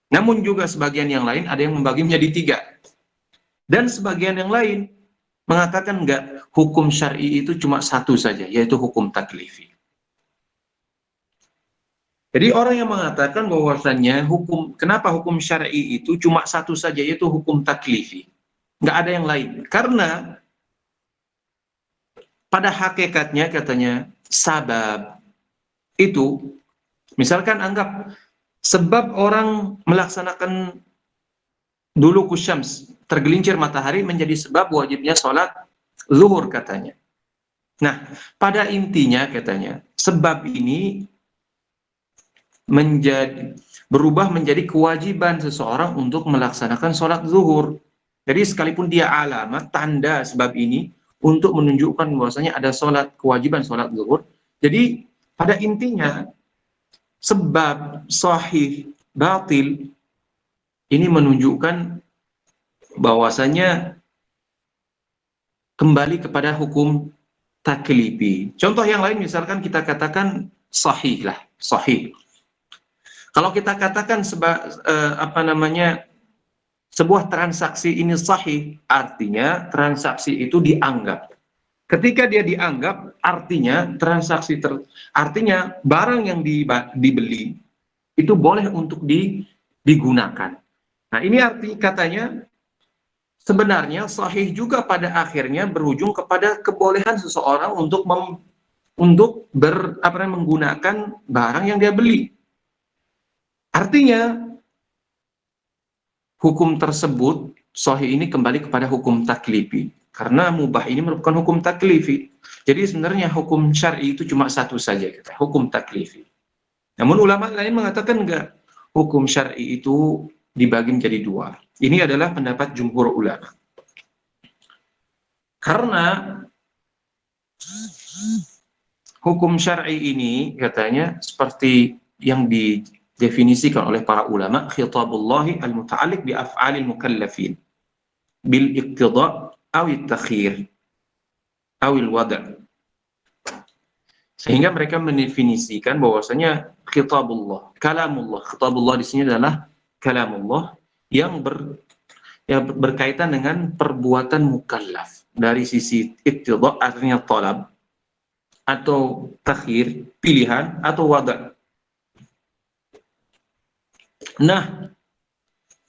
[SPEAKER 2] Namun juga sebagian yang lain ada yang membagi menjadi 3. Dan sebagian yang lain mengatakan enggak, hukum syar'i itu cuma 1 saja, yaitu hukum taklifi. Jadi orang yang mengatakan bahwasannya kenapa hukum syar'i itu cuma 1 saja, yaitu hukum taklifi, nggak ada yang lain. Karena pada hakikatnya katanya sabab itu, misalkan anggap sebab orang melaksanakan dulu kusyams, tergelincir matahari menjadi sebab wajibnya sholat zuhur katanya. Nah, pada intinya katanya sebab ini berubah menjadi kewajiban seseorang untuk melaksanakan sholat zuhur. Jadi sekalipun dia alamat, tanda sebab ini untuk menunjukkan bahwasanya ada kewajiban sholat zuhur. Jadi pada intinya sebab sahih batil ini menunjukkan bahwasanya kembali kepada hukum taklifi. Contoh yang lain misalkan kita katakan sahih lah, sahih. Kalau kita katakan sebuah transaksi ini sahih, artinya transaksi itu dianggap. Ketika dia dianggap, artinya artinya barang yang dibeli itu boleh untuk digunakan. Nah, ini arti katanya sebenarnya sahih juga pada akhirnya berujung kepada kebolehan seseorang untuk menggunakan barang yang dia beli. Artinya hukum tersebut sahih ini kembali kepada hukum taklifi, karena mubah ini merupakan hukum taklifi. Jadi sebenarnya hukum syar'i itu cuma 1 saja, hukum taklifi. Namun ulama lain mengatakan enggak, hukum syar'i itu dibagi menjadi 2. Ini adalah pendapat jumhur ulama. Karena hukum syar'i ini katanya seperti yang didefinisikan oleh para ulama, khitabullahi al-muta'alliq bi af'alil mukallafin bil iqtida' aw at-takhir aw al-wad'. Sehingga mereka mendefinisikan bahwasanya khitabullah, kalamullah. Khitabullah di sini adalah kalamullah yang berkaitan dengan perbuatan mukallaf dari sisi iqtida' artinya talab, atau takhir, pilihan, atau wada'. Nah,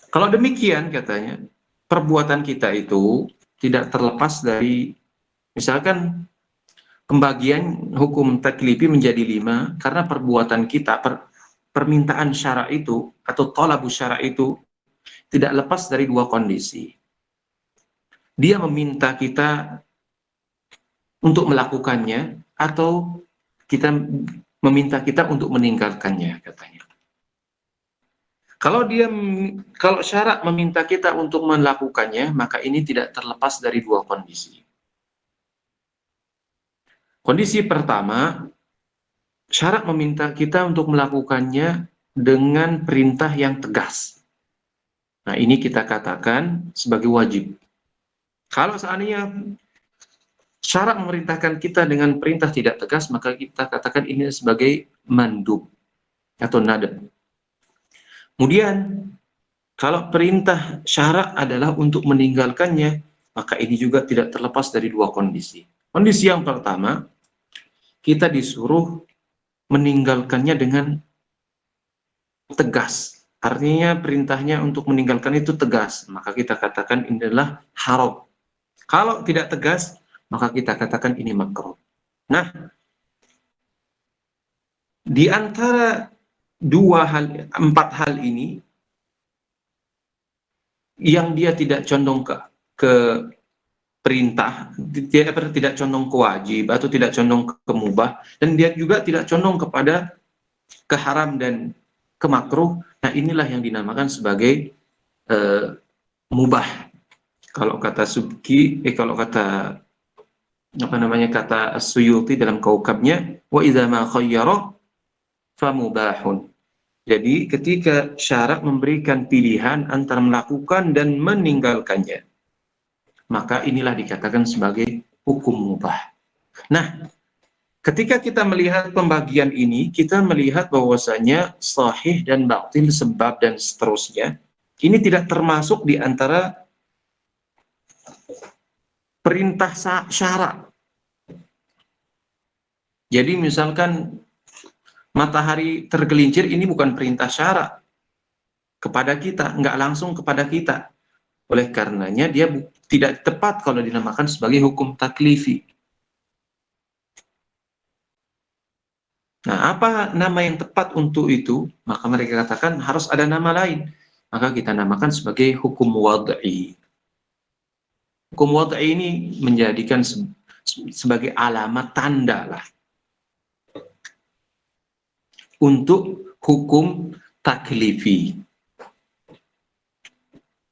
[SPEAKER 2] kalau demikian katanya, perbuatan kita itu tidak terlepas dari, misalkan pembagian hukum taklifi menjadi 5, karena perbuatan kita, permintaan syara itu, atau tolabus syara itu, tidak lepas dari 2 kondisi. Dia meminta kita untuk melakukannya, atau kita meminta kita untuk meninggalkannya katanya. Kalau syarat meminta kita untuk melakukannya, maka ini tidak terlepas dari 2 kondisi. Kondisi pertama, syarat meminta kita untuk melakukannya dengan perintah yang tegas. Nah, ini kita katakan sebagai wajib. Kalau seandainya syarat memerintahkan kita dengan perintah tidak tegas, maka kita katakan ini sebagai mandub atau nadab. Kemudian, kalau perintah syarat adalah untuk meninggalkannya, maka ini juga tidak terlepas dari 2 kondisi. Kondisi yang pertama, kita disuruh meninggalkannya dengan tegas. Artinya perintahnya untuk meninggalkan itu tegas, maka kita katakan ini adalah haram. Kalau tidak tegas, maka kita katakan ini makruh. Nah, di antara 4 hal ini, yang dia tidak condong ke perintah, tidak condong ke wajib atau tidak condong ke mubah, dan dia juga tidak condong kepada keharam dan kemakruh. Nah, inilah yang dinamakan sebagai mubah. Kalau kata Subki, kalau kata kata As-Suyuti dalam Kaukabnya, wa idza ma khayyara famubahun. Jadi ketika syarak memberikan pilihan antara melakukan dan meninggalkannya, maka inilah dikatakan sebagai hukum mubah. Nah, ketika kita melihat pembagian ini, kita melihat bahwasanya sahih dan batil, sebab dan seterusnya, ini tidak termasuk di antara perintah syarak. Jadi misalkan matahari tergelincir, ini bukan perintah syarak kepada kita, nggak langsung kepada kita. Oleh karenanya dia tidak tepat kalau dinamakan sebagai hukum taklifi. Nah, apa nama yang tepat untuk itu? Maka mereka katakan harus ada nama lain. Maka kita namakan sebagai hukum wad'i. Hukum wad'i ini menjadikan sebagai alamat tanda lah untuk hukum taklifi.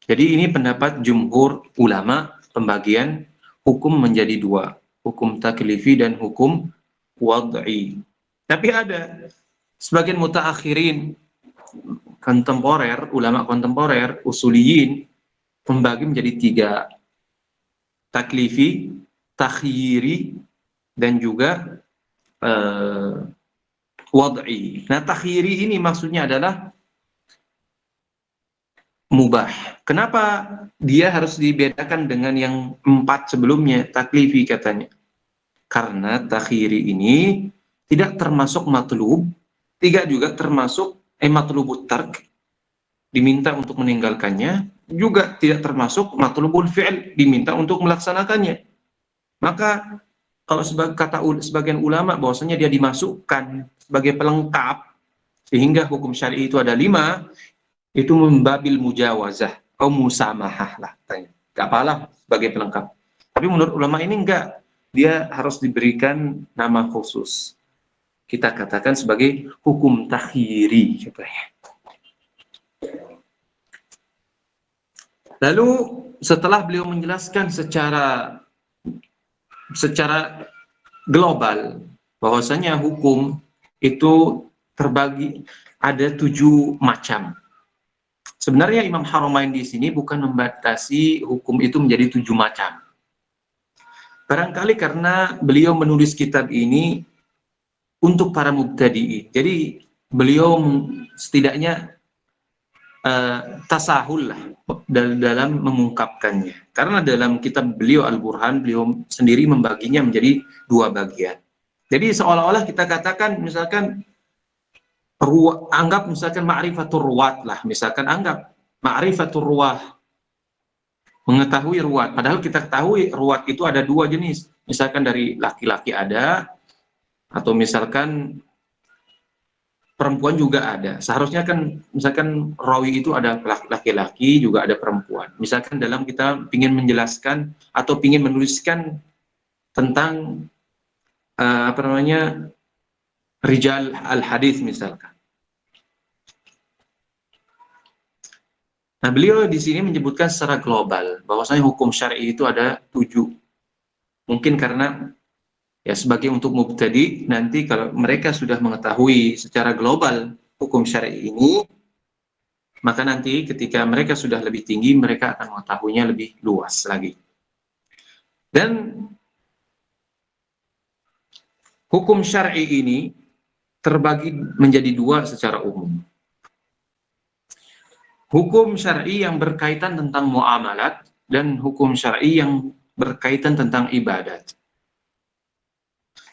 [SPEAKER 2] Jadi ini pendapat jumhur ulama, pembagian hukum menjadi dua, hukum taklifi dan hukum wad'i. Tapi ada sebagian mutaakhirin, kontemporer, ulama kontemporer, usuliyin, membagi menjadi tiga, taklifi, takhyiri, dan juga wad'i. Nah, takhyiri ini maksudnya adalah mubah. Kenapa dia harus dibedakan dengan yang 4 sebelumnya, taklifi katanya? Karena takhyiri ini tidak termasuk matlub, tidak juga termasuk matlubut tark, diminta untuk meninggalkannya, juga tidak termasuk matlubul fi'l, diminta untuk melaksanakannya. Maka kalau kata sebagian ulama bahwasanya dia dimasukkan sebagai pelengkap, sehingga hukum syar'i itu ada 5, itu membabil mujawazah atau musamahah lah, nggak apalah sebagai pelengkap. Tapi menurut ulama ini enggak, dia harus diberikan nama khusus. Kita katakan sebagai hukum takhyiri. Lalu setelah beliau menjelaskan secara global bahwasanya hukum itu terbagi ada 7 macam. Sebenarnya Imam Haramain di sini bukan membatasi hukum itu menjadi 7 macam. Barangkali karena beliau menulis kitab ini untuk para mubtadi'in. Jadi beliau setidaknya tasahul lah dalam mengungkapkannya. Karena dalam kitab beliau Al-Burhan, beliau sendiri membaginya menjadi 2 bagian. Jadi seolah-olah kita katakan misalkan anggap misalkan ma'rifatur ruwat lah, misalkan anggap ma'rifatur ruwah, mengetahui ruwat, padahal kita ketahui ruwat itu ada 2 jenis, misalkan dari laki-laki ada, atau misalkan perempuan juga ada. Seharusnya kan misalkan rawi itu ada laki-laki juga ada perempuan. Misalkan dalam kita ingin menjelaskan atau ingin menuliskan tentang rijal al-hadis misalkan. Nah, beliau di sini menyebutkan secara global bahwasanya hukum syar'i itu ada 7. Mungkin karena ya sebagai untuk mubtadi, nanti kalau mereka sudah mengetahui secara global hukum syar'i ini, maka nanti ketika mereka sudah lebih tinggi, mereka akan mengetahuinya lebih luas lagi. Dan hukum syar'i ini terbagi menjadi 2 secara umum. Hukum syar'i yang berkaitan tentang muamalat dan hukum syar'i yang berkaitan tentang ibadat.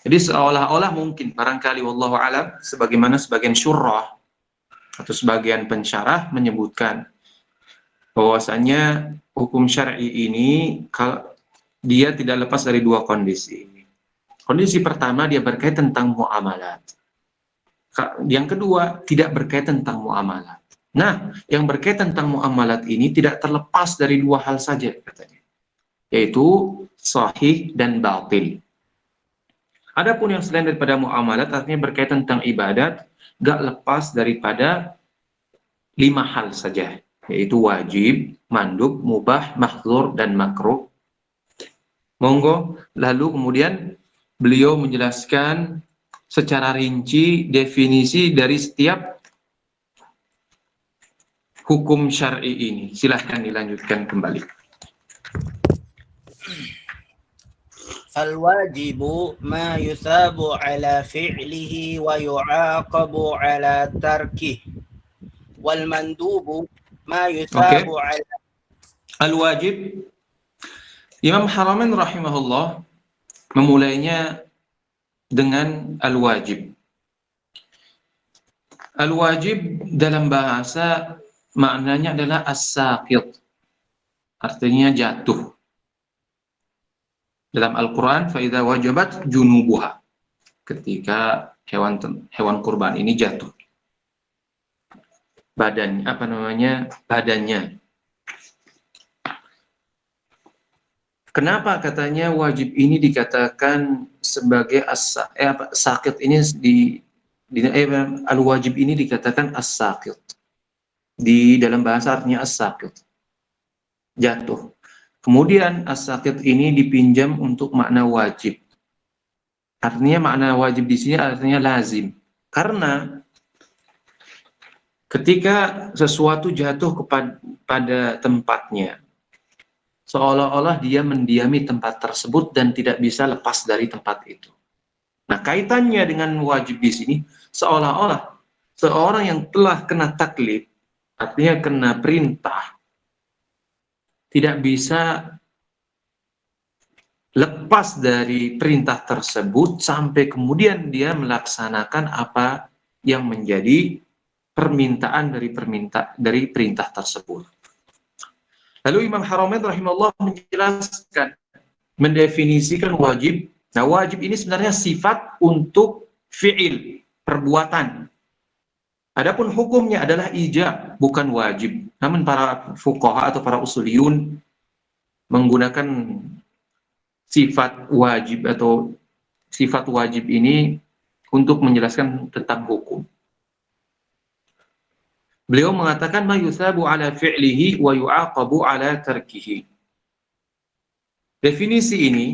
[SPEAKER 2] Jadi seolah-olah mungkin barangkali wallahu alam, sebagaimana sebagian syurrah atau sebagian pensyarah menyebutkan bahwasanya hukum syar'i ini dia tidak lepas dari 2 kondisi. Kondisi pertama, dia berkaitan tentang muamalat. Yang kedua, tidak berkaitan tentang muamalat. Nah, yang berkaitan tentang muamalat ini tidak terlepas dari dua hal saja katanya, yaitu sahih dan batil. Adapun yang selain daripada muamalat, artinya berkaitan tentang ibadat, gak lepas daripada 5 hal saja, yaitu wajib, mandub, mubah, mahdzur, dan makruh. Monggo, lalu kemudian beliau menjelaskan secara rinci definisi dari setiap hukum syar'i ini. Silahkan dilanjutkan kembali.
[SPEAKER 4] Al-wajibu ma yusabu ala fi'lihi wa yu'aqabu ala tarkih. Wal mandubu ma yusabu ala
[SPEAKER 2] Al-wajib, Imam Haramain rahimahullah memulainya dengan al-wajib. Al-wajib dalam bahasa maknanya adalah as-saqit, artinya jatuh. Dalam Al-Quran, فَإِذَا وَجَبَتْ جُنُوبُهَا, ketika hewan kurban ini jatuh. Badannya. Kenapa katanya wajib ini dikatakan sebagai sakit ini al-wajib ini dikatakan as-saqit. Di dalam bahasa artinya as-saqit, jatuh. Kemudian as-saqit ini dipinjam untuk makna wajib. Artinya makna wajib di sini artinya lazim. Karena ketika sesuatu jatuh pada tempatnya, seolah-olah dia mendiami tempat tersebut dan tidak bisa lepas dari tempat itu. Nah, kaitannya dengan wajib di sini, seolah-olah seorang yang telah kena taklif, artinya kena perintah, tidak bisa lepas dari perintah tersebut sampai kemudian dia melaksanakan apa yang menjadi permintaan dari perintah tersebut. Lalu Imam Haramain rahimahullah menjelaskan, mendefinisikan wajib. Nah, wajib ini sebenarnya sifat untuk fi'il, perbuatan. Adapun hukumnya adalah ijab, bukan wajib. Namun para fuqaha atau para usuliyun menggunakan sifat wajib atau sifat wajib ini untuk menjelaskan tentang hukum. Beliau mengatakan ma yusabu ala fi'lihi wa yu'aqabu ala tarkihi. Definisi ini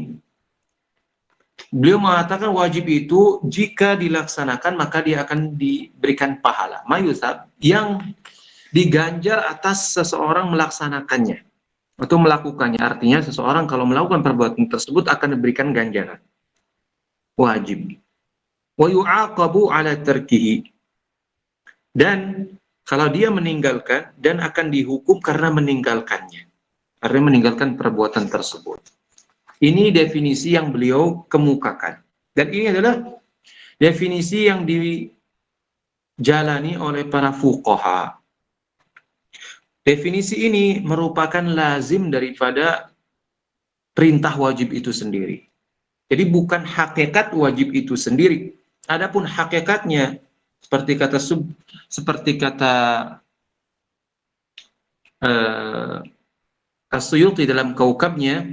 [SPEAKER 2] beliau mengatakan wajib itu jika dilaksanakan maka dia akan diberikan pahala. Mayusab, yang diganjar atas seseorang melaksanakannya atau melakukannya. Artinya seseorang kalau melakukan perbuatan tersebut akan diberikan ganjaran. Wajib. Wa yu'aqabu ala tarkihi. Dan kalau dia meninggalkan dan akan dihukum karena meninggalkannya. Karena meninggalkan perbuatan tersebut. Ini definisi yang beliau kemukakan. Dan ini adalah definisi yang dijalani oleh para fuqaha. Definisi ini merupakan lazim daripada perintah wajib itu sendiri. Jadi bukan hakikat wajib itu sendiri. Adapun hakikatnya seperti kata As-Suyuti dalam Kaukabnya,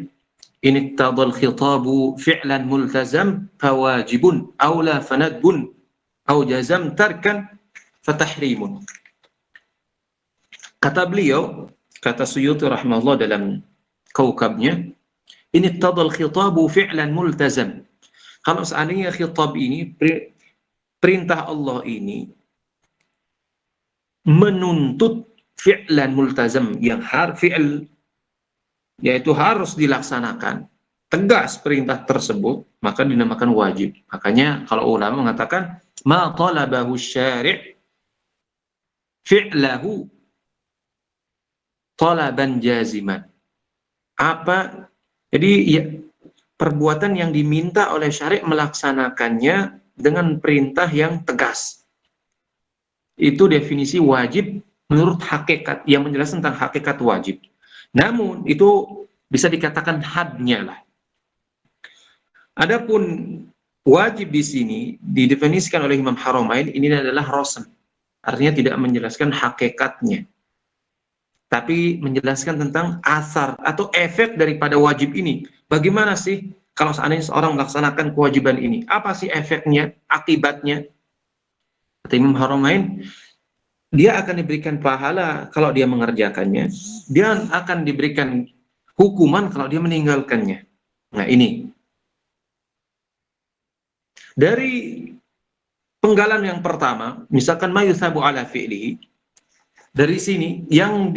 [SPEAKER 2] in iqtadal khitabu fi'lan multazam fawajibun aw la fanadbun aw jazam tarkan fatahrimun. Kata beliau, kata Suyuti rahimahullah dalam Kaukabnya, in iqtadal khitabu fi'lan multazam. Kalau seandainya khitab ini, perintah Allah ini menuntut fi'lan multazam, yang fi'l yaitu harus dilaksanakan, tegas perintah tersebut, maka dinamakan wajib. Makanya kalau ulama mengatakan ma talabahu syari' fi'lahu talaban jaziman. Apa? Jadi ya, perbuatan yang diminta oleh syari' melaksanakannya dengan perintah yang tegas. Itu definisi wajib menurut hakikat, yang menjelaskan tentang hakikat wajib. Namun itu bisa dikatakan hadnya lah. Adapun wajib di sini didefinisikan oleh Imam Haramain ini adalah rosen. artinya tidak menjelaskan hakikatnya, tapi menjelaskan tentang asar atau efek daripada wajib ini. Bagaimana sih kalau seandainya seorang melaksanakan kewajiban ini? Apa sih efeknya, akibatnya? Kata Imam Haramain, dia akan diberikan pahala kalau dia mengerjakannya, dia akan diberikan hukuman kalau dia meninggalkannya. Nah ini, dari penggalan yang pertama, misalkan ma yusabu ala fi'lihi, dari sini yang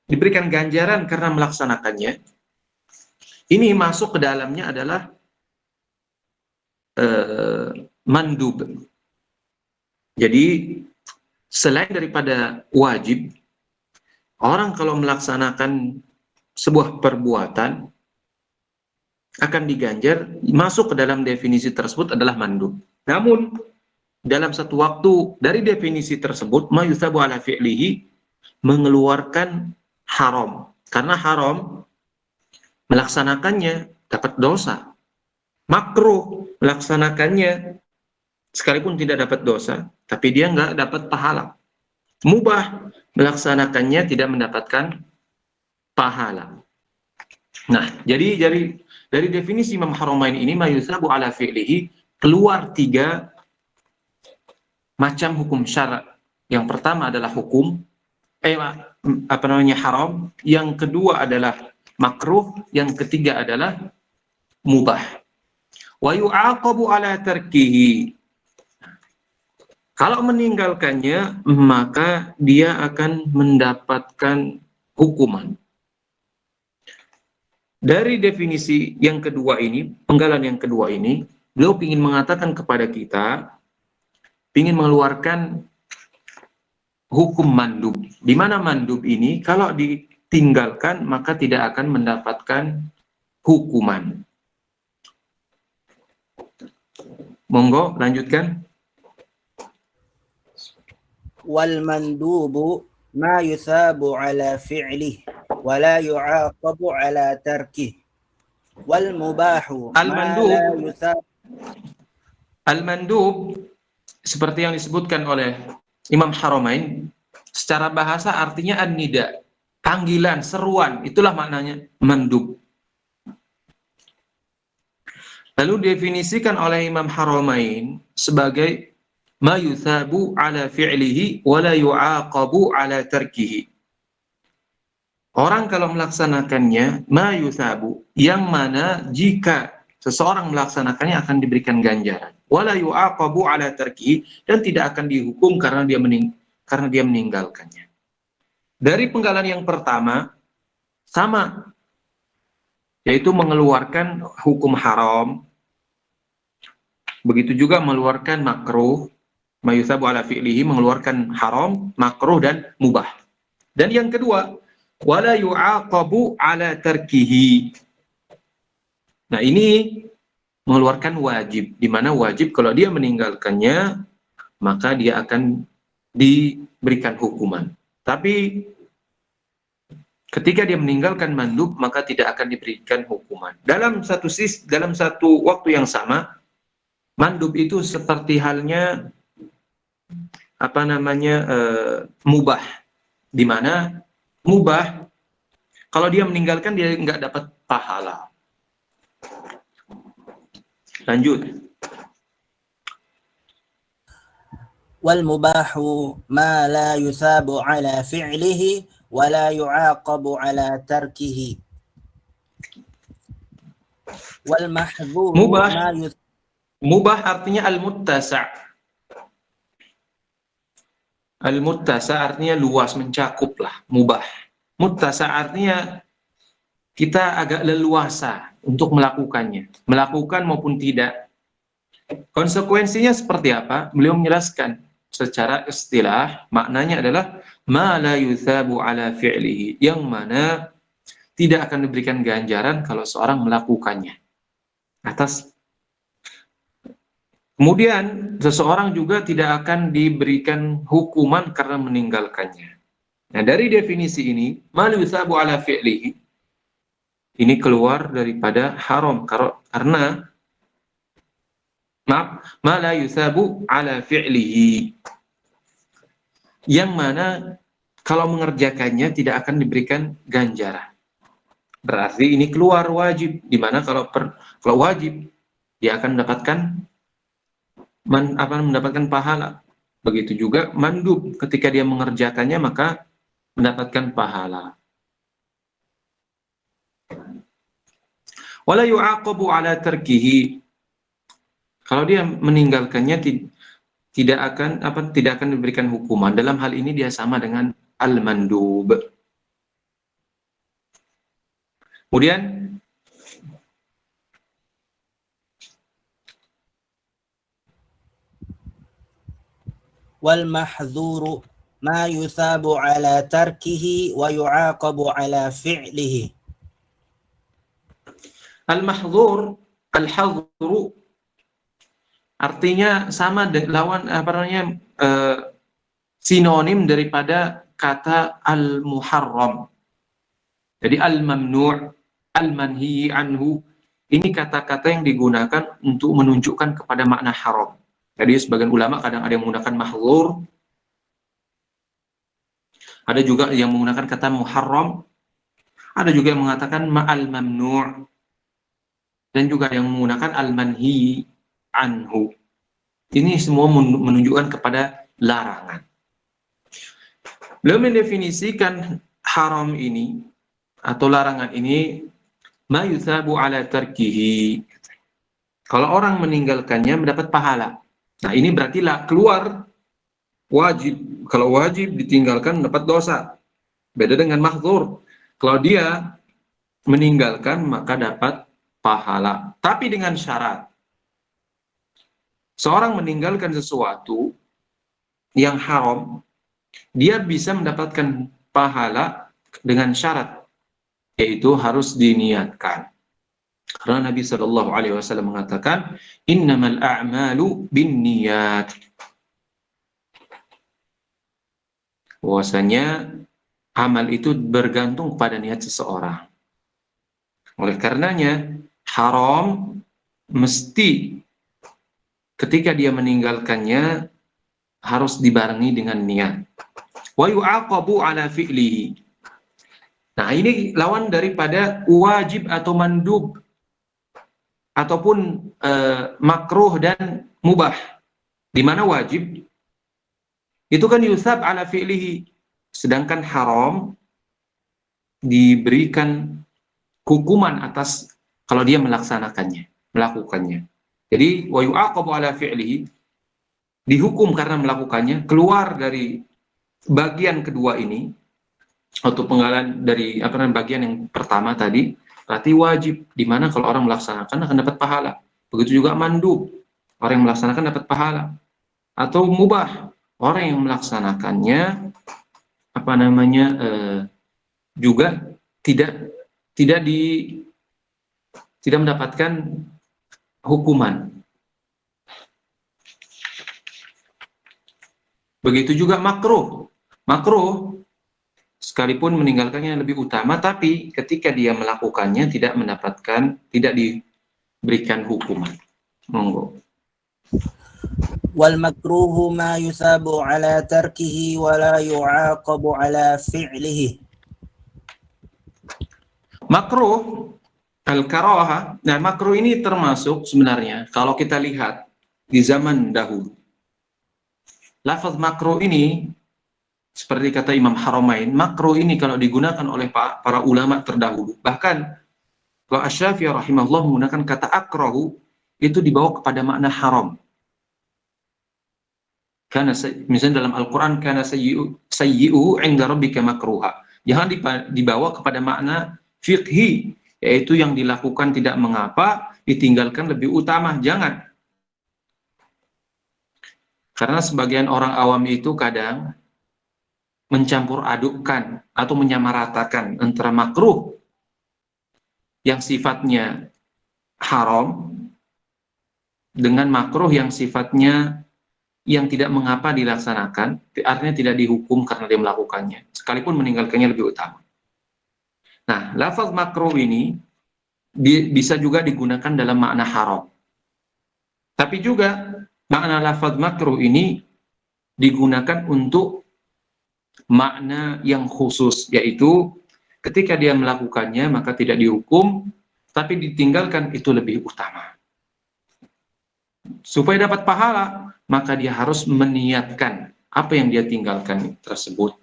[SPEAKER 2] diberikan ganjaran karena melaksanakannya, ini masuk ke dalamnya adalah mandub. Jadi selain daripada wajib, orang kalau melaksanakan sebuah perbuatan akan diganjar, masuk ke dalam definisi tersebut adalah mandub. Namun dalam satu waktu dari definisi tersebut, ma yusabu ala fi'lihi, mengeluarkan haram. Karena haram, melaksanakannya dapat dosa. Makruh, melaksanakannya sekalipun tidak dapat dosa, tapi dia nggak dapat pahala. Mubah, melaksanakannya tidak mendapatkan pahala. Nah, jadi dari definisi Imam Haramain ini, ma yusabu ala fi'lihi, keluar 3 macam hukum syarak. Yang pertama adalah hukum haram, yang kedua adalah makruh, yang ketiga adalah mubah. Wa yu'aqabu ala tarkihi. Kalau meninggalkannya, maka dia akan mendapatkan hukuman. Dari definisi yang kedua ini, penggalan yang kedua ini, beliau ingin mengatakan kepada kita, ingin mengeluarkan hukum mandub. Di mana mandub ini kalau ditinggalkan maka tidak akan mendapatkan hukuman. Monggo lanjutkan.
[SPEAKER 4] Wal mandubu ma yusabu ala fi'lihi wa la yu'aqabu ala tarkihi. Wal mubahu
[SPEAKER 2] Al-mandub seperti yang disebutkan oleh Imam Haramain, secara bahasa artinya an-nida, panggilan, seruan, itulah maknanya mandub. Lalu definisikan oleh Imam Haramain sebagai ma yuthabu ala fi'lihi wa la yu'aqabu ala tarkihi. Orang kalau melaksanakannya, ma yuthabu, yang mana jika seseorang melaksanakannya akan diberikan ganjaran. Wala yu'aqabu ala tarkihi, dan tidak akan dihukum karena dia meninggalkannya. Dari penggalan yang pertama sama, yaitu mengeluarkan hukum haram, begitu juga mengeluarkan makruh, ma yusabu ala fi'lihi, mengeluarkan haram, makruh dan mubah. Dan yang kedua, wala yu'aqabu ala tarkihi. Nah, ini mengeluarkan wajib, di mana wajib kalau dia meninggalkannya maka dia akan diberikan hukuman. Tapi ketika dia meninggalkan mandub maka tidak akan diberikan hukuman. Dalam satu waktu yang sama, mandub itu seperti halnya mubah, di mana mubah kalau dia meninggalkan dia nggak dapat pahala. Lanjut.
[SPEAKER 4] Wal mubahu ma la yusabu ala fi'lihi wa la yu'aqabu ala tarkihi. Wal mahdhur
[SPEAKER 2] mubah artinya al-muttasa'. Al-muttasa' artinya luas, mencakup lah, mubah. Muttasa' artinya kita agak leluasa untuk melakukannya, melakukan maupun tidak. Konsekuensinya seperti apa? Beliau menjelaskan secara istilah, maknanya adalah ma la yuthabu ala fi'lihi, yang mana tidak akan diberikan ganjaran kalau seorang melakukannya. Kemudian seseorang juga tidak akan diberikan hukuman karena meninggalkannya. Nah, dari definisi ini, ma la yuthabu ala fi'lihi, ini keluar daripada haram karena ma la yusabu ala fi'lihi. yang mana kalau mengerjakannya tidak akan diberikan ganjaran. Berarti ini keluar wajib, di mana kalau wajib dia akan mendapatkan pahala. Begitu juga mandub, ketika dia mengerjakannya maka mendapatkan pahala. Wala yu'aqabu ala tarkihi. Kalau dia meninggalkannya tidak akan diberikan hukuman. Dalam hal ini dia sama dengan al-mandub. Kemudian
[SPEAKER 4] wal mahdzuru ma yusabu ala tarkihi wa yu'aqabu ala fi'lihi.
[SPEAKER 2] al-mahdzur, al-hadzru artinya sama lawan sinonim daripada kata al-muharram. Jadi al-mamnu', al-manhi anhu, ini kata-kata yang digunakan untuk menunjukkan kepada makna haram. Jadi sebagian ulama kadang ada yang menggunakan mahdzur, ada juga yang menggunakan kata muharram, ada juga yang mengatakan ma'al mamnu', dan juga yang menggunakan al-manhi anhu. Ini semua menunjukkan kepada larangan. Beliau mendefinisikan haram ini atau larangan ini ma yuthabu ala tarkihi. Kalau orang meninggalkannya mendapat pahala. Nah, ini berarti keluar wajib. Kalau wajib ditinggalkan mendapat dosa. Beda dengan mahdzur. Kalau dia meninggalkan maka dapat pahala. Tapi dengan syarat. Seorang meninggalkan sesuatu yang haram, dia bisa mendapatkan pahala dengan syarat, yaitu harus diniatkan. Karena Nabi Shallallahu Alaihi Wasallam mengatakan, innamal a'malu binniyat. Bahwasanya amal itu bergantung pada niat seseorang. Oleh karenanya, haram mesti ketika dia meninggalkannya harus dibarengi dengan niat. Wa yu'aqabu ala fi'lihi. Nah, ini lawan daripada wajib atau mandub ataupun makruh dan mubah. Di mana wajib itu kan yusab ala fi'lihi, sedangkan haram diberikan hukuman atas kalau dia melakukannya. Jadi wa yu'aqabu ala fi'lihi, dihukum karena melakukannya, keluar dari bagian kedua ini atau penggalan dari bagian yang pertama tadi, berarti wajib, di mana kalau orang melaksanakan akan dapat pahala. Begitu juga mandub, orang yang melaksanakan dapat pahala. Atau mubah, orang yang melaksanakannya juga tidak mendapatkan hukuman. Begitu juga makruh. Makruh sekalipun meninggalkannya lebih utama, tapi ketika dia melakukannya tidak diberikan hukuman. Monggo.
[SPEAKER 4] Wal makruhu ma yusabu ala tarkihi wa la yu'aqabu ala fi'lihi.
[SPEAKER 2] Makruh al-karaha. Nah, makruh ini termasuk sebenarnya kalau kita lihat di zaman dahulu. Lafaz makruh ini seperti kata Imam Haramain, makruh ini kalau digunakan oleh para ulama terdahulu, bahkan kalau Asy-Syafi'i rahimahullah menggunakan kata akrahu, itu dibawa kepada makna haram. Karena misalnya dalam Al-Quran, kana sayyi'uhu 'inda rabbika makruha. Jangan dibawa kepada makna fiqhi, yaitu yang dilakukan tidak mengapa, ditinggalkan lebih utama. Jangan. Karena sebagian orang awam itu kadang mencampur adukkan atau menyamaratakan antara makruh yang sifatnya haram dengan makruh yang sifatnya yang tidak mengapa dilaksanakan, artinya tidak dihukum karena dia melakukannya, sekalipun meninggalkannya lebih utama. Nah, lafaz makruh ini bisa juga digunakan dalam makna haram. Tapi juga makna lafaz makruh ini digunakan untuk makna yang khusus, yaitu ketika dia melakukannya maka tidak dihukum, tapi ditinggalkan itu lebih utama. Supaya dapat pahala, maka dia harus meniatkan apa yang dia tinggalkan tersebut.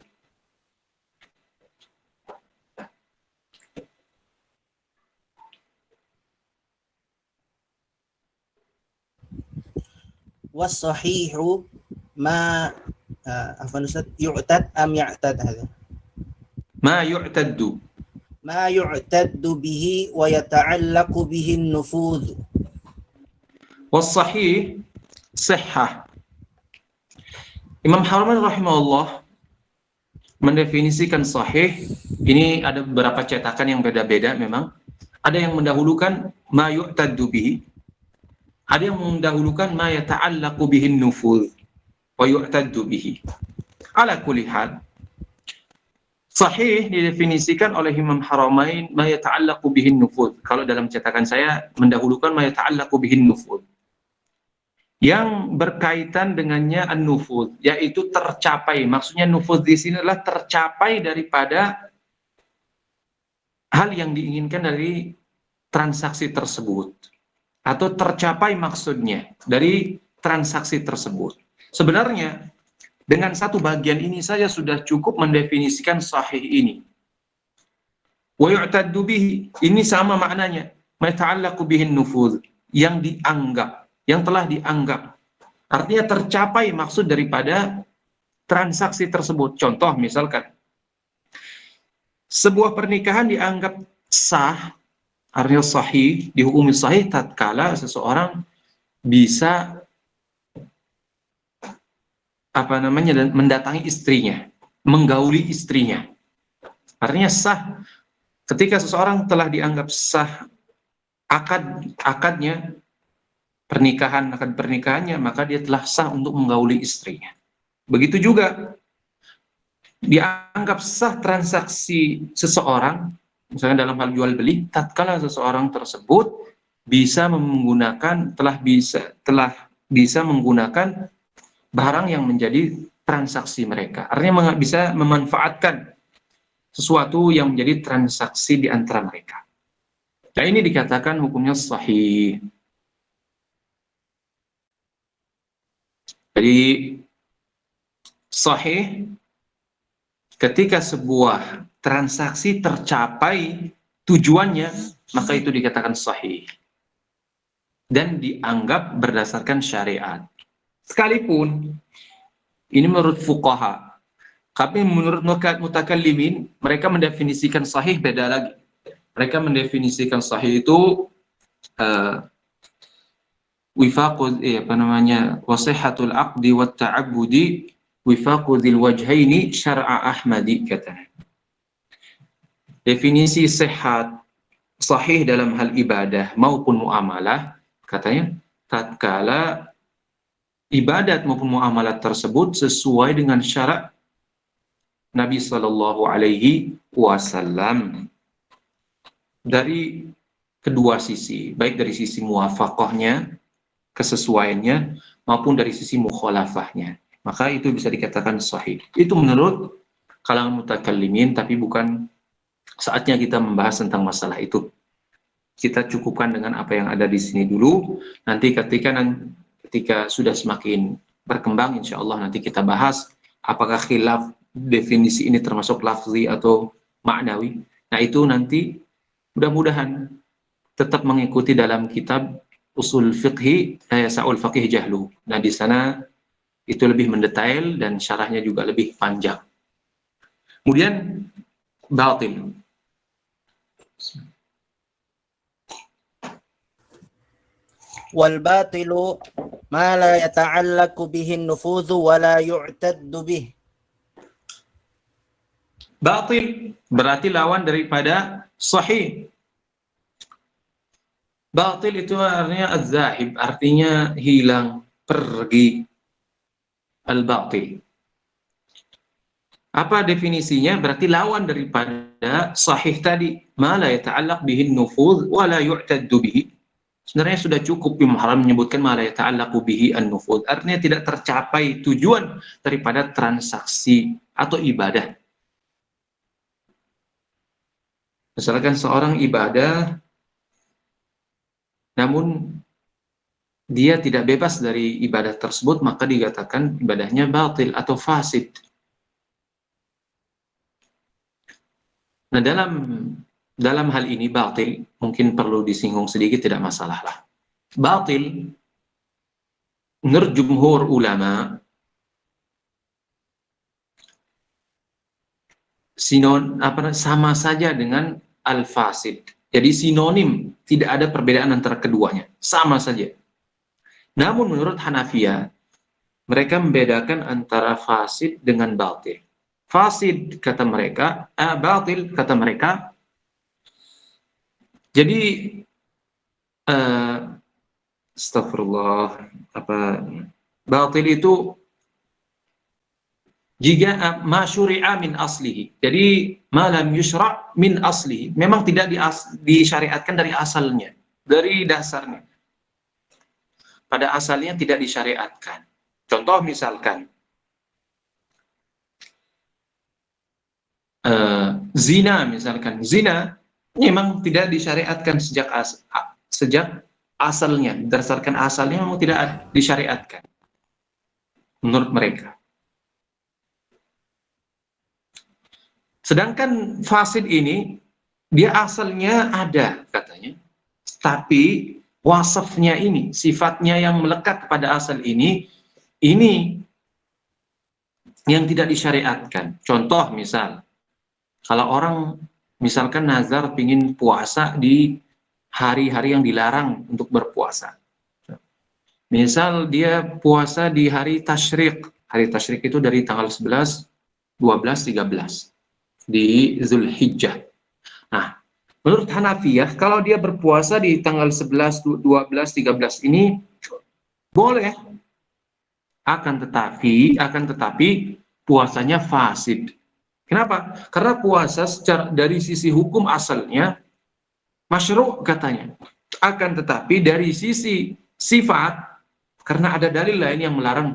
[SPEAKER 4] Was-sahihu ma afwan Ustaz, yu'tad am ya'tad hadha?
[SPEAKER 2] Ma yu'taddu.
[SPEAKER 4] Ma yu'taddu bihi wa yata'allaqu bihi an-nufudh.
[SPEAKER 2] Was-sahih, sihhah. Imam Haramain rahimahullah mendefinisikan sahih, ini ada beberapa cetakan yang beda-beda memang. Ada yang mendahulukan ma yu'taddu bihi, ada yang mendahulukan ma yata'allaqu bihin nufudh wa yu'taddu bihi. Ala kulli hal, sahih didefinisikan oleh Imam Haramain ma yata'allaqu bihin nufudh. Kalau dalam cetakan saya mendahulukan ma yata'allaqu bihin nufudh. Yang berkaitan dengannya an-nufudh, yaitu tercapai. Maksudnya nufudh di sini adalah tercapai daripada hal yang diinginkan dari transaksi tersebut, atau tercapai maksudnya dari transaksi tersebut. Sebenarnya dengan satu bagian ini saja sudah cukup mendefinisikan sahih ini. Wa yu'taddu bihi, ini sama maknanya, ma ta'allaqu bihin nufudh, yang dianggap, yang telah dianggap. Artinya tercapai maksud daripada transaksi tersebut. Contoh misalkan, sebuah pernikahan dianggap sah, artinya sahih, dihukumi sahih tatkala seseorang bisa mendatangi istrinya, menggauli istrinya. Artinya sah ketika seseorang telah dianggap sah akadnya, akad pernikahannya, maka dia telah sah untuk menggauli istrinya. Begitu juga dianggap sah transaksi seseorang, misalnya dalam hal jual beli, tatkala seseorang tersebut bisa menggunakan, telah bisa menggunakan barang yang menjadi transaksi mereka. Artinya bisa memanfaatkan sesuatu yang menjadi transaksi di antara mereka. Nah, ini dikatakan hukumnya sahih. Jadi sahih ketika sebuah transaksi tercapai tujuannya, maka itu dikatakan sahih dan dianggap berdasarkan syariat. Sekalipun ini menurut fuqaha, tapi menurut mutakallimin mereka mendefinisikan sahih beda lagi. Mereka mendefinisikan sahih itu wasihhatul aqdi wat ta'abbudi wifaqudil wajhaini syar'a Ahmadi, katanya. Definisi sehat sahih dalam hal ibadah maupun muamalah, katanya, tatkala ibadat maupun muamalah tersebut sesuai dengan syarat Nabi Sallallahu Alaihi Wasallam dari kedua sisi, baik dari sisi muwafaqahnya, kesesuaiannya, maupun dari sisi mukhalafahnya, maka itu bisa dikatakan sahih. Itu menurut kalangan mutakallimin, tapi bukan saatnya kita membahas tentang masalah itu. Kita cukupkan dengan apa yang ada di sini dulu. Nanti ketika sudah semakin berkembang, insya Allah nanti kita bahas apakah khilaf definisi ini termasuk lafzi atau maknawi. Nah, itu nanti mudah-mudahan tetap mengikuti dalam kitab Usul Fiqhi Sa'ul Faqih Jahlu. Nah, di sana itu lebih mendetail dan syarahnya juga lebih panjang. Kemudian batil.
[SPEAKER 4] Wal batilu ma la yata'allaqu bihi an-nufudhu wa la yu'taddu bih.
[SPEAKER 2] Batil berarti lawan daripada sahih. Batil itu artinya az-zahib, artinya hilang, pergi. Al-batil. Apa definisinya? Berarti lawan daripada sahih tadi. Ma la yata'allaq bihi an-nufudh wa la yu'taddu bihi. sebenarnya sudah cukup. Imam Haram menyebutkan ma la yata'allaqu bihi an-nufud, artinya tidak tercapai tujuan daripada transaksi atau ibadah. Misalkan seorang ibadah namun dia tidak bebas dari ibadah tersebut, maka dikatakan ibadahnya batil atau fasid. Nah, dalam hal ini batil mungkin perlu disinggung sedikit, tidak masalah lah. Batil menurut jumhur ulama sama saja dengan al-fasid. Jadi sinonim, tidak ada perbedaan antara keduanya, sama saja. Namun menurut Hanafiyah, mereka membedakan antara fasid dengan batil. Fasid kata mereka, batil kata mereka. Jadi astagfirullah, batil itu jika ma syuri'a min aslihi. Jadi ma lam yusyra' min aslihi, memang tidak disyariatkan dari asalnya, dari dasarnya. Pada asalnya tidak disyariatkan. Contoh misalkan zina, misalkan zina memang tidak disyariatkan sejak asalnya, berdasarkan asalnya memang tidak disyariatkan menurut mereka. Sedangkan fasid ini dia asalnya ada katanya, tapi wasafnya ini, sifatnya yang melekat kepada asal ini yang tidak disyariatkan. Contoh misal, kalau orang misalkan nazar pingin puasa di hari-hari yang dilarang untuk berpuasa. Misal dia puasa di hari tasyrik. Hari tasyrik itu dari tanggal 11, 12, 13 di Zulhijjah. Nah, menurut Hanafiyah, kalau dia berpuasa di tanggal 11, 12, 13 ini boleh. Akan tetapi puasanya fasid. Kenapa? Karena puasa dari sisi hukum asalnya masyru' katanya. Akan tetapi dari sisi sifat, karena ada dalil lain yang melarang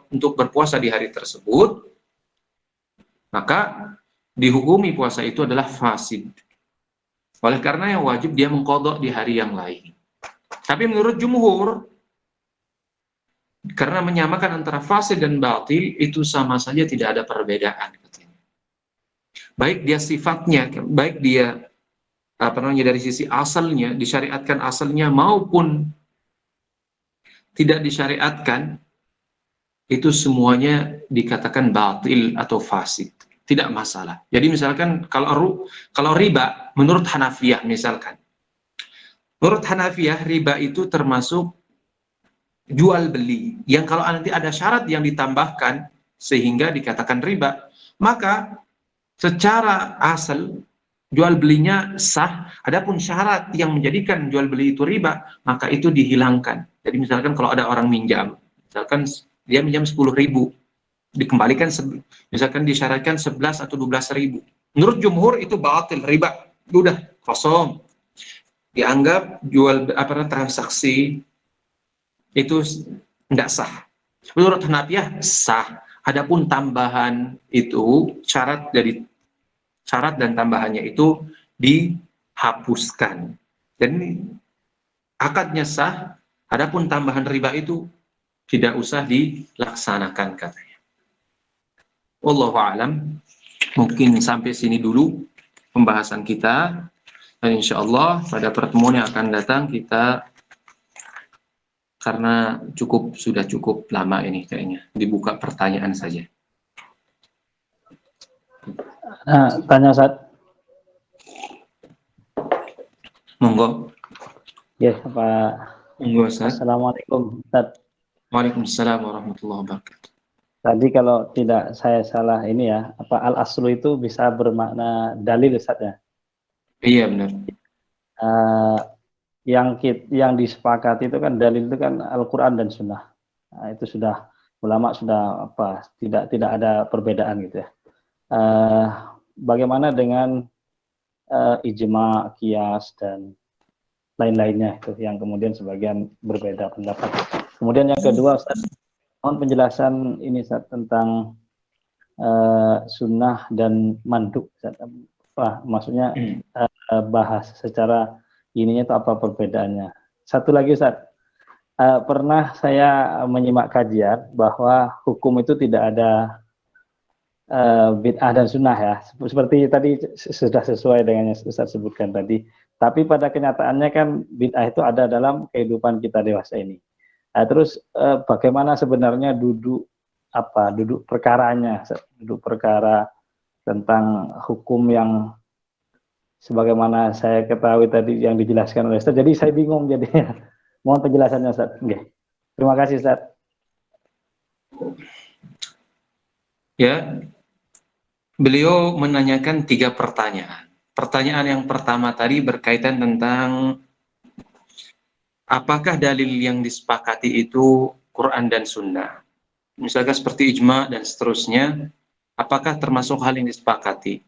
[SPEAKER 2] untuk berpuasa di hari tersebut, maka dihukumi puasa itu adalah fasid. Oleh karena yang wajib dia mengqadha di hari yang lain. Tapi menurut jumhur, karena menyamakan antara fasid dan batil itu sama saja, tidak ada perbedaan katanya. Baik dia sifatnya, baik dia dari sisi asalnya, disyariatkan asalnya maupun tidak disyariatkan, itu semuanya dikatakan batil atau fasid. Tidak masalah. Jadi misalkan kalau riba menurut Hanafiyah misalkan. Menurut Hanafiyah riba itu termasuk jual beli yang kalau nanti ada syarat yang ditambahkan sehingga dikatakan riba, maka secara asal jual belinya sah. Adapun syarat yang menjadikan jual beli itu riba, maka itu dihilangkan. Jadi misalkan kalau ada orang minjam, misalkan dia minjam 10.000, dikembalikan misalkan disyaratkan 11 atau 12.000. Menurut jumhur itu batil, riba, udah kosong, dianggap transaksi itu tidak sah. Menurut Hanafiyah sah. Adapun tambahan itu syarat dan tambahannya itu dihapuskan. Dan akadnya sah. Adapun tambahan riba itu tidak usah dilaksanakan katanya. Wallahu a'lam. Mungkin sampai sini dulu pembahasan kita, dan insya Allah pada pertemuan yang akan datang kita, karena sudah cukup lama ini kayaknya, dibuka pertanyaan saja.
[SPEAKER 5] Tanya Ustaz.
[SPEAKER 2] Monggo.
[SPEAKER 5] Ya, Pak.
[SPEAKER 2] Monggo Ustaz.
[SPEAKER 5] Assalamualaikum Ustaz.
[SPEAKER 2] Waalaikumsalam warahmatullahi wabarakatuh.
[SPEAKER 5] Tadi kalau tidak saya salah ini ya, al-aslu itu bisa bermakna dalil Ustaz ya?
[SPEAKER 2] Iya benar.
[SPEAKER 5] Yang disepakati itu kan dalil itu kan Al-Qur'an dan Sunnah. Nah, itu sudah ulama sudah tidak ada perbedaan gitu ya. Bagaimana dengan ijma, qiyas dan lain-lainnya itu yang kemudian sebagian berbeda pendapat. Kemudian yang kedua, Ustaz, mohon penjelasan ini Ustaz, tentang sunnah dan manduk. Ustaz. Maksudnya bahas secara ininya itu apa perbedaannya. Satu lagi Ustaz, pernah saya menyimak kajian bahwa hukum itu tidak ada bid'ah dan sunnah ya, seperti tadi sudah sesuai dengan yang Ustaz sebutkan tadi. Tapi pada kenyataannya kan bid'ah itu ada dalam kehidupan kita dewasa ini. Terus bagaimana sebenarnya duduk perkaranya, duduk perkara tentang hukum yang sebagaimana saya ketahui tadi yang dijelaskan oleh Ustaz. Jadi saya bingung jadinya. Mohon penjelasannya Ustaz. Oke. Terima kasih Ustaz.
[SPEAKER 2] Ya, beliau menanyakan 3 pertanyaan. Pertanyaan yang pertama tadi berkaitan tentang apakah dalil yang disepakati itu Quran dan Sunnah. Misalkan seperti ijma dan seterusnya, apakah termasuk hal yang disepakati?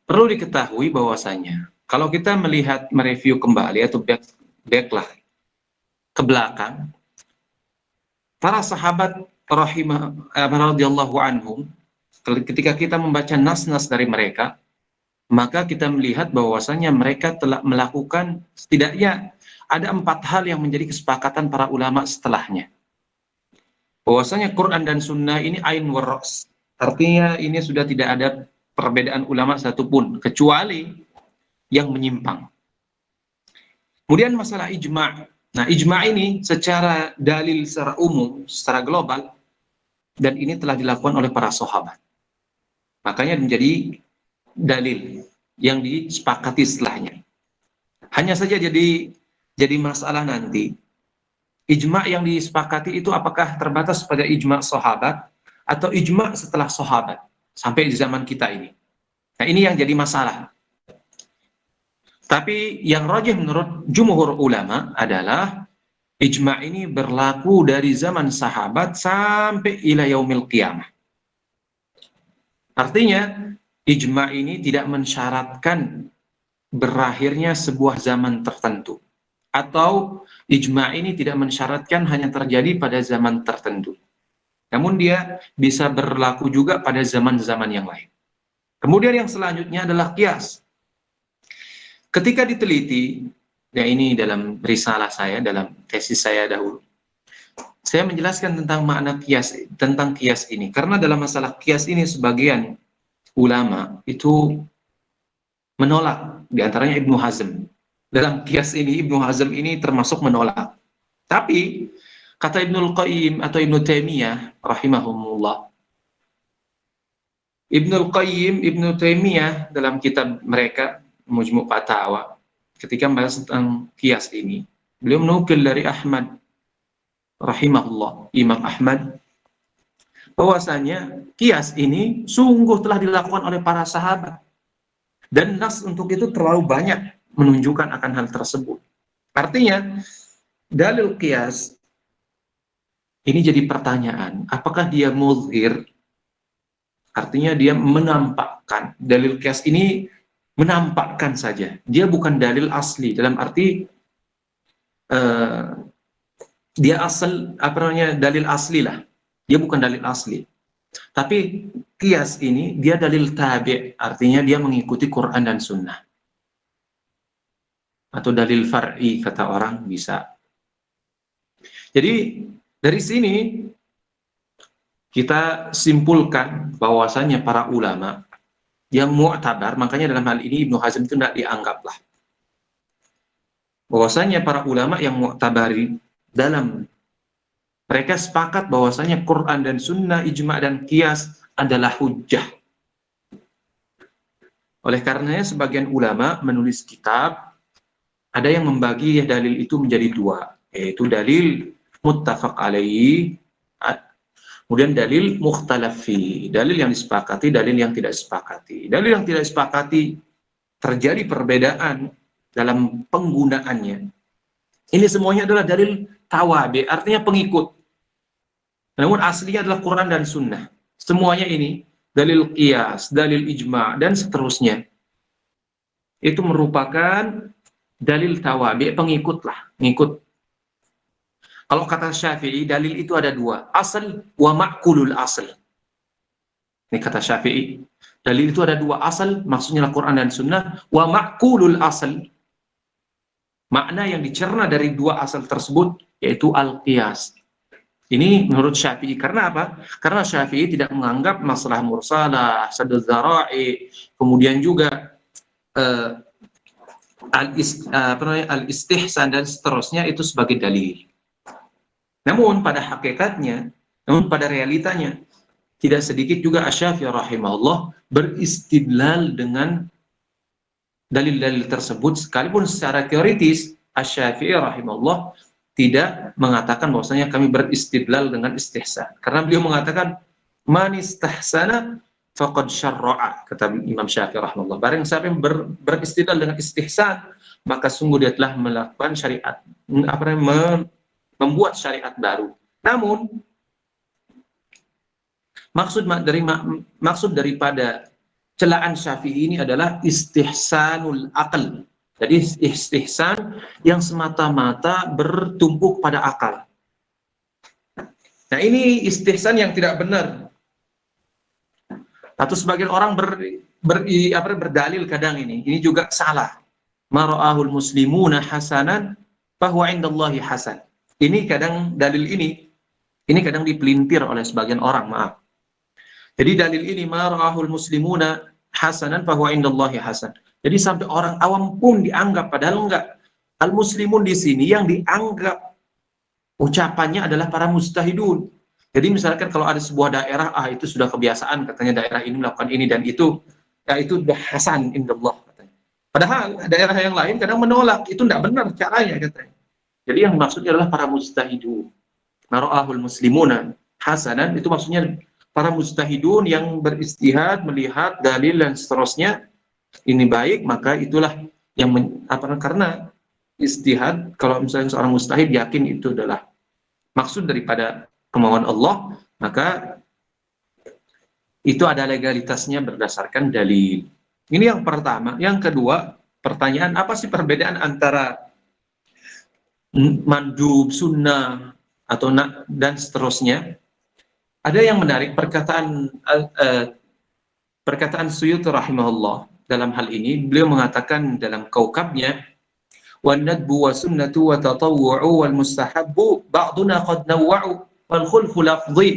[SPEAKER 2] Perlu diketahui bahwasanya kalau kita melihat mereview kembali atau backlah ke belakang, para sahabat radhiyallahu anhum, ketika kita membaca nas-nas dari mereka, maka kita melihat bahwasanya mereka telah melakukan setidaknya ada 4 hal yang menjadi kesepakatan para ulama setelahnya. Bahwasanya Quran dan Sunnah ini ain waras, artinya ini sudah tidak ada perbedaan ulama satupun kecuali yang menyimpang. Kemudian masalah ijma'. Nah, ijma' ini secara dalil secara umum, secara global, dan ini telah dilakukan oleh para sahabat. Makanya menjadi dalil yang disepakati setelahnya. Hanya saja jadi masalah nanti, ijma' yang disepakati itu apakah terbatas pada ijma' sahabat atau ijma' setelah sahabat sampai di zaman kita ini. Nah, ini yang jadi masalah. Tapi yang rajih menurut jumhur ulama adalah ijma' ini berlaku dari zaman sahabat sampai ila yaumil qiyamah. Artinya ijma' ini tidak mensyaratkan berakhirnya sebuah zaman tertentu, atau ijma' ini tidak mensyaratkan hanya terjadi pada zaman tertentu, namun dia bisa berlaku juga pada zaman-zaman yang lain. Kemudian yang selanjutnya adalah qiyas. Ketika diteliti, ya ini dalam risalah saya, dalam tesis saya dahulu, saya menjelaskan tentang makna qiyas, tentang qiyas ini, karena dalam masalah qiyas ini sebagian ulama itu menolak, diantaranya Ibnu Hazm. Dalam qiyas ini, Ibnu Hazm ini termasuk menolak. Tapi kata Ibnul Qayyim atau Ibnu Taimiyah rahimahumullah, Ibnul Qayyim, Ibnu Taimiyah dalam kitab mereka Mujmu' Fatawa, ketika membahas tentang qiyas ini, beliau menukil dari Ahmad rahimahullah, Imam Ahmad, bahwasanya qiyas ini sungguh telah dilakukan oleh para sahabat, dan nas untuk itu terlalu banyak menunjukkan akan hal tersebut. Artinya dalil qiyas ini jadi pertanyaan, apakah dia muzhir, artinya dia menampakkan. Dalil qiyas ini menampakkan saja, dia bukan dalil asli, dalam arti dia asal dalil asli lah, dia bukan dalil asli. Tapi qiyas ini dia dalil tabi', artinya dia mengikuti Quran dan Sunnah, atau dalil far'i kata orang bisa. Jadi dari sini kita simpulkan bahwasanya para ulama yang mu'tabar, makanya dalam hal ini Ibnu Hazm itu tidak dianggaplah, bahwasanya para ulama yang mu'tabari dalam mereka sepakat bahwasanya Quran dan Sunnah, ijma' dan qiyas adalah hujjah. Oleh karenanya sebagian ulama menulis kitab, ada yang membagi dalil itu menjadi 2, yaitu dalil muttafaq alaihi, kemudian dalil mukhtalafi, dalil yang disepakati, dalil yang tidak disepakati. Dalil yang tidak disepakati terjadi perbedaan dalam penggunaannya. Ini semuanya adalah dalil tawabi, artinya pengikut. Namun aslinya adalah Quran dan Sunnah. Semuanya ini dalil qiyas, dalil ijma' dan seterusnya. Itu merupakan dalil tawabi, pengikutlah, ngikut. Kalau kata Syafi'i, dalil itu ada dua, asal wa ma'kulul asal. Ini kata Syafi'i. Dalil itu ada dua, asal, maksudnya Al-Quran dan Sunnah, wa ma'kulul asal. Makna yang dicerna dari dua asal tersebut, yaitu al-qiyas. Ini menurut Syafi'i. Karena apa? Karena Syafi'i tidak menganggap masalah mursalah, sadud dzara'i, kemudian juga al-istihsan dan seterusnya itu sebagai dalil. Namun pada hakikatnya, namun pada realitanya, tidak sedikit juga Asy-Syafi'i rahimahullah beristidlal dengan dalil-dalil tersebut, sekalipun secara teoritis Asy-Syafi'i rahimahullah tidak mengatakan bahwasanya kami beristidlal dengan istihsan. Karena beliau mengatakan man istahsana faqad syarra'a, kata Imam Syafi'i rahimahullah. Barang siapa yang beristidlal dengan istihsan, maka sungguh dia telah melakukan syariat, membuat syariat baru. Namun maksud daripada celaan Syafi'i ini adalah istihsanul aql. Jadi istihsan yang semata-mata bertumpu pada akal. Nah, ini istihsan yang tidak benar. Atau sebagian orang berdalil kadang ini juga salah. Ma ra'ahul muslimuna hasanan fahuwa indallahi hasan. Ini kadang dalil ini kadang dipelintir oleh sebagian orang, maaf. Jadi dalil ini ma ra'ahul muslimuna hasanan fahuwa indallahi hasan. Jadi sampai orang awam pun dianggap, padahal enggak. Al-muslimun di sini yang dianggap ucapannya adalah para mujtahidun. Jadi misalkan kalau ada sebuah daerah, itu sudah kebiasaan katanya daerah ini melakukan ini dan itu, ya itu sudah hasan indallah katanya. Padahal daerah yang lain kadang menolak, itu tidak benar caranya katanya. Jadi yang maksudnya adalah para mujtahidun. Nara'ahul muslimuna hasanan, itu maksudnya para mujtahidun yang beristihad, melihat dalil dan seterusnya ini baik, maka itulah yang karena istihad, kalau misalnya seorang mujtahid yakin itu adalah maksud daripada kemauan Allah, maka itu ada legalitasnya berdasarkan dalil. Ini yang pertama. Yang kedua, pertanyaan apa sih perbedaan antara mandub, sunnah atau dan seterusnya? Ada yang menarik perkataan Suyuti rahimahullah. Dalam hal ini, beliau mengatakan dalam kaukabnya, وَالنَّدْبُ وَسُنَّةُ وَتَطَوُّعُ وَالْمُسْتَحَبُّ بَعْضُنَا قَدْ نَوَّعُ وَالْخُلْفُ لَفْظِي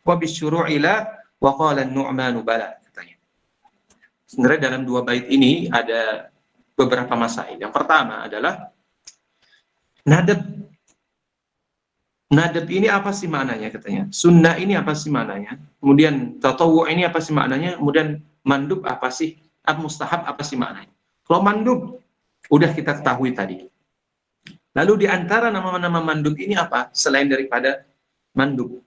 [SPEAKER 2] وَبِالشُّرُوعِ لَا وَقَالَ النُّعْمَانُ بَلَى. Sebenarnya dalam dua bait ini ada beberapa masail. Yang pertama adalah nadab. Nadab ini apa sih maknanya katanya? Sunnah ini apa sih maknanya? Kemudian tatawwu' ini apa sih maknanya? Kemudian mandub apa sih? Mustahab apa sih maknanya? Kalau mandub udah kita ketahui tadi. Lalu di antara nama-nama mandub ini apa? Selain daripada mandub.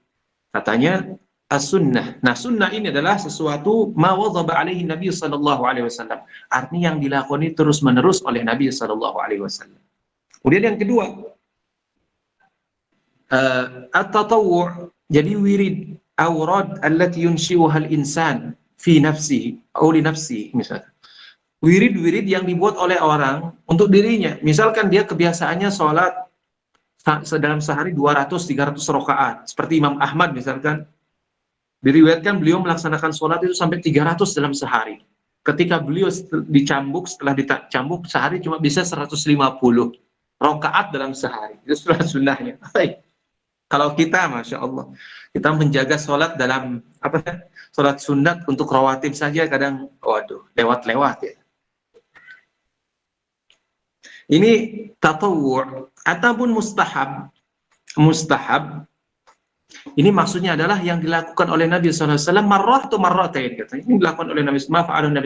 [SPEAKER 2] Katanya as-sunnah. Nah, sunnah ini adalah sesuatu ma wadhaba alaihi Nabi sallallahu alaihi wasallam. Artinya yang dilakoni terus-menerus oleh Nabi sallallahu alaihi wasallam. Kemudian yang kedua, at-tatawwu', jadi wirid awrad allati yunshi'uha al-insan fi nafsihi atau li nafsihi, misalnya wirid-wirid yang dibuat oleh orang untuk dirinya. Misalkan dia kebiasaannya sholat dalam sehari 200-300 rakaat, seperti Imam Ahmad misalkan, diriwayatkan beliau melaksanakan sholat itu sampai 300 dalam sehari. Ketika beliau dicambuk, setelah dicambuk sehari cuma bisa 150 rakaat dalam sehari. Itu sudah sunnahnya. Kalau kita, Masya Allah, kita menjaga sholat dalam sholat sunat untuk rawatib saja kadang, waduh, lewat-lewat ya. Ini tatawwu' ataupun mustahab. Mustahab ini maksudnya adalah yang dilakukan oleh Nabi SAW marrah atau marratain, katanya. Ini dilakukan oleh Nabi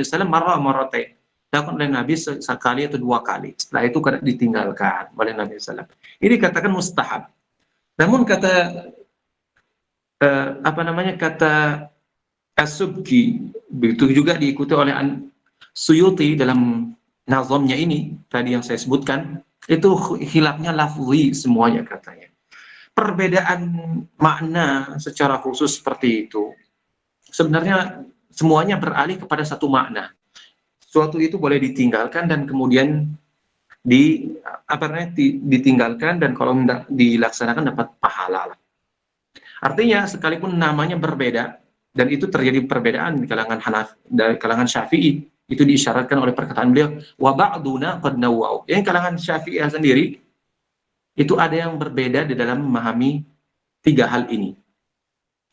[SPEAKER 2] SAW marrah marratain. Dilakukan oleh Nabi sekali atau dua kali. Setelah itu kadang ditinggalkan oleh Nabi SAW. Ini dikatakan mustahab. Namun kata kata As-Subki, begitu juga diikuti oleh Suyuti dalam nazamnya ini tadi yang saya sebutkan, itu khilafnya lafzi semuanya katanya. Perbedaan makna secara khusus seperti itu sebenarnya semuanya beralih kepada satu makna. Suatu itu boleh ditinggalkan dan kemudian ditinggalkan, dan kalau tidak dilaksanakan dapat pahala. Artinya sekalipun namanya berbeda, dan itu terjadi perbedaan di kalangan dari kalangan Syafi'i, itu diisyaratkan oleh perkataan beliau, wa ba'duna qad nawwa'u. Yang kalangan Syafi'i sendiri itu ada yang berbeda di dalam memahami tiga hal ini.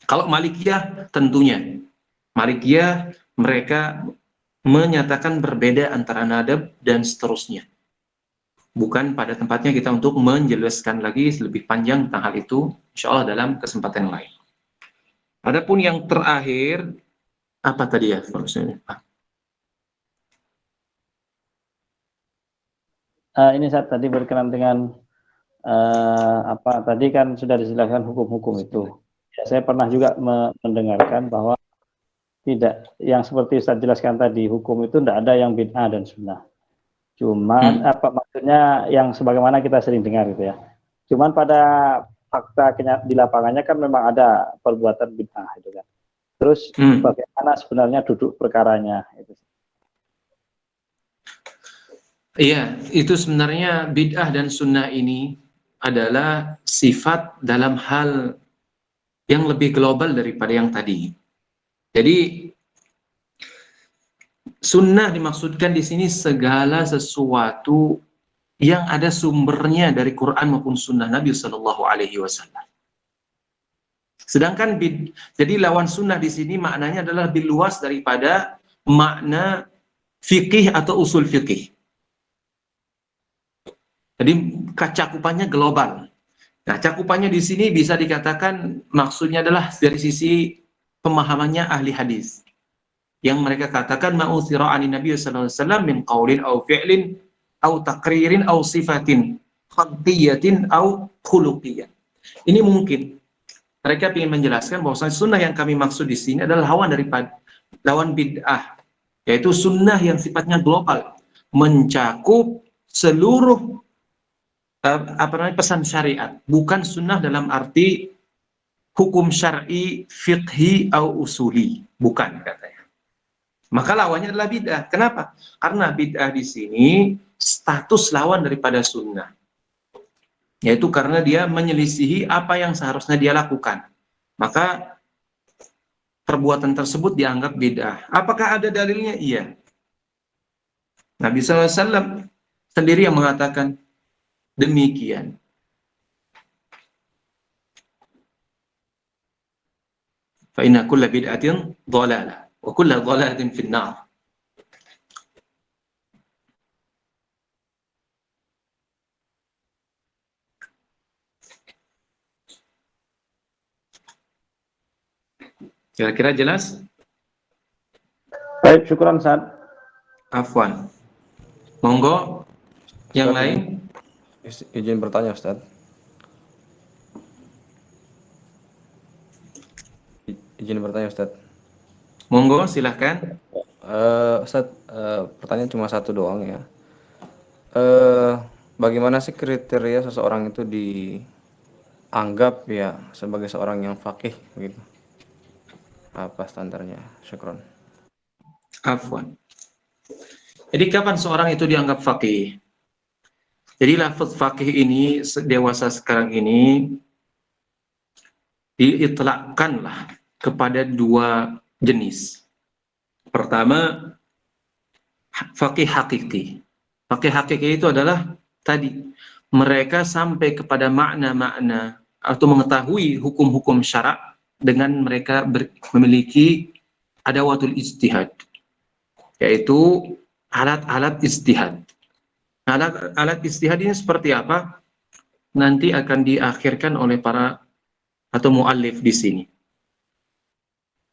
[SPEAKER 2] Kalau Malikiyah tentunya, Malikiyah mereka menyatakan berbeda antara nadab dan seterusnya. Bukan pada tempatnya kita untuk menjelaskan lagi lebih panjang tentang hal itu, insya Allah dalam kesempatan lain. Adapun yang terakhir, apa tadi ya?
[SPEAKER 5] Ini saat tadi berkenan dengan tadi kan sudah dijelaskan hukum-hukum itu. Ya, saya pernah juga mendengarkan bahwa tidak, yang seperti Ustaz jelaskan tadi, hukum itu tidak ada yang bid'ah dan sunnah. Cuman maksudnya yang sebagaimana kita sering dengar gitu ya. Cuman pada fakta di lapangannya kan memang ada perbuatan bid'ah itu kan. Terus bagaimana sebenarnya duduk perkaranya itu.
[SPEAKER 2] Iya, itu sebenarnya bid'ah dan sunnah ini adalah sifat dalam hal yang lebih global daripada yang tadi. Jadi sunnah dimaksudkan di sini segala sesuatu yang ada sumbernya dari Quran maupun sunnah Nabi Shallallahu Alaihi Wasallam. Sedangkan jadi lawan sunnah di sini maknanya adalah lebih luas daripada makna fikih atau usul fikih. Jadi cakupannya global. Nah, cakupannya di sini bisa dikatakan maksudnya adalah dari sisi pemahamannya ahli hadis. Yang mereka katakan ma'uthira 'ani Nabi sallallahu alaihi wasallam min qaulin aw fi'lin aw taqririn aw sifatin khaddiyatin aw khuluqiyyah. Ini mungkin mereka ingin menjelaskan bahwa sunnah yang kami maksud di sini adalah lawan bid'ah, yaitu sunnah yang sifatnya global, mencakup seluruh pesan syariat, bukan sunnah dalam arti hukum syar'i, fiqhi, atau usuli, bukan katanya. Maka lawannya adalah bid'ah. Kenapa? Karena bid'ah di sini status lawan daripada sunnah, yaitu karena dia menyelisihi apa yang seharusnya dia lakukan. Maka perbuatan tersebut dianggap bid'ah. Apakah ada dalilnya? Iya. Nabi SAW sendiri yang mengatakan demikian. Fa inna kulla bid'atin dhalalah wa kulla dhalalatin fin nar. Kira-kira jelas?
[SPEAKER 5] Baik, syukuran Ustaz.
[SPEAKER 2] Afwan. Monggo yang
[SPEAKER 3] Ustaz,
[SPEAKER 2] lain.
[SPEAKER 3] Izin bertanya Ustaz. Izin bertanya Ustaz.
[SPEAKER 2] Monggo silahkan.
[SPEAKER 3] Ustaz, pertanyaan cuma satu doang ya. Bagaimana sih kriteria seseorang itu dianggap ya sebagai seorang yang faqih begitu? Apa standarnya? Syukron.
[SPEAKER 2] Afwan. Jadi kapan seorang itu dianggap faqih? Jadi lafaz faqih ini dewasa sekarang ini diitlakkanlah kepada dua jenis. Pertama, faqih hakiki. Faqih hakiki itu adalah tadi mereka sampai kepada makna-makna atau mengetahui hukum-hukum syarak dengan mereka memiliki adawatul ijtihad, yaitu alat-alat ijtihad. Alat ijtihad ini seperti apa? Nanti akan diakhirkan oleh para atau muallif di sini.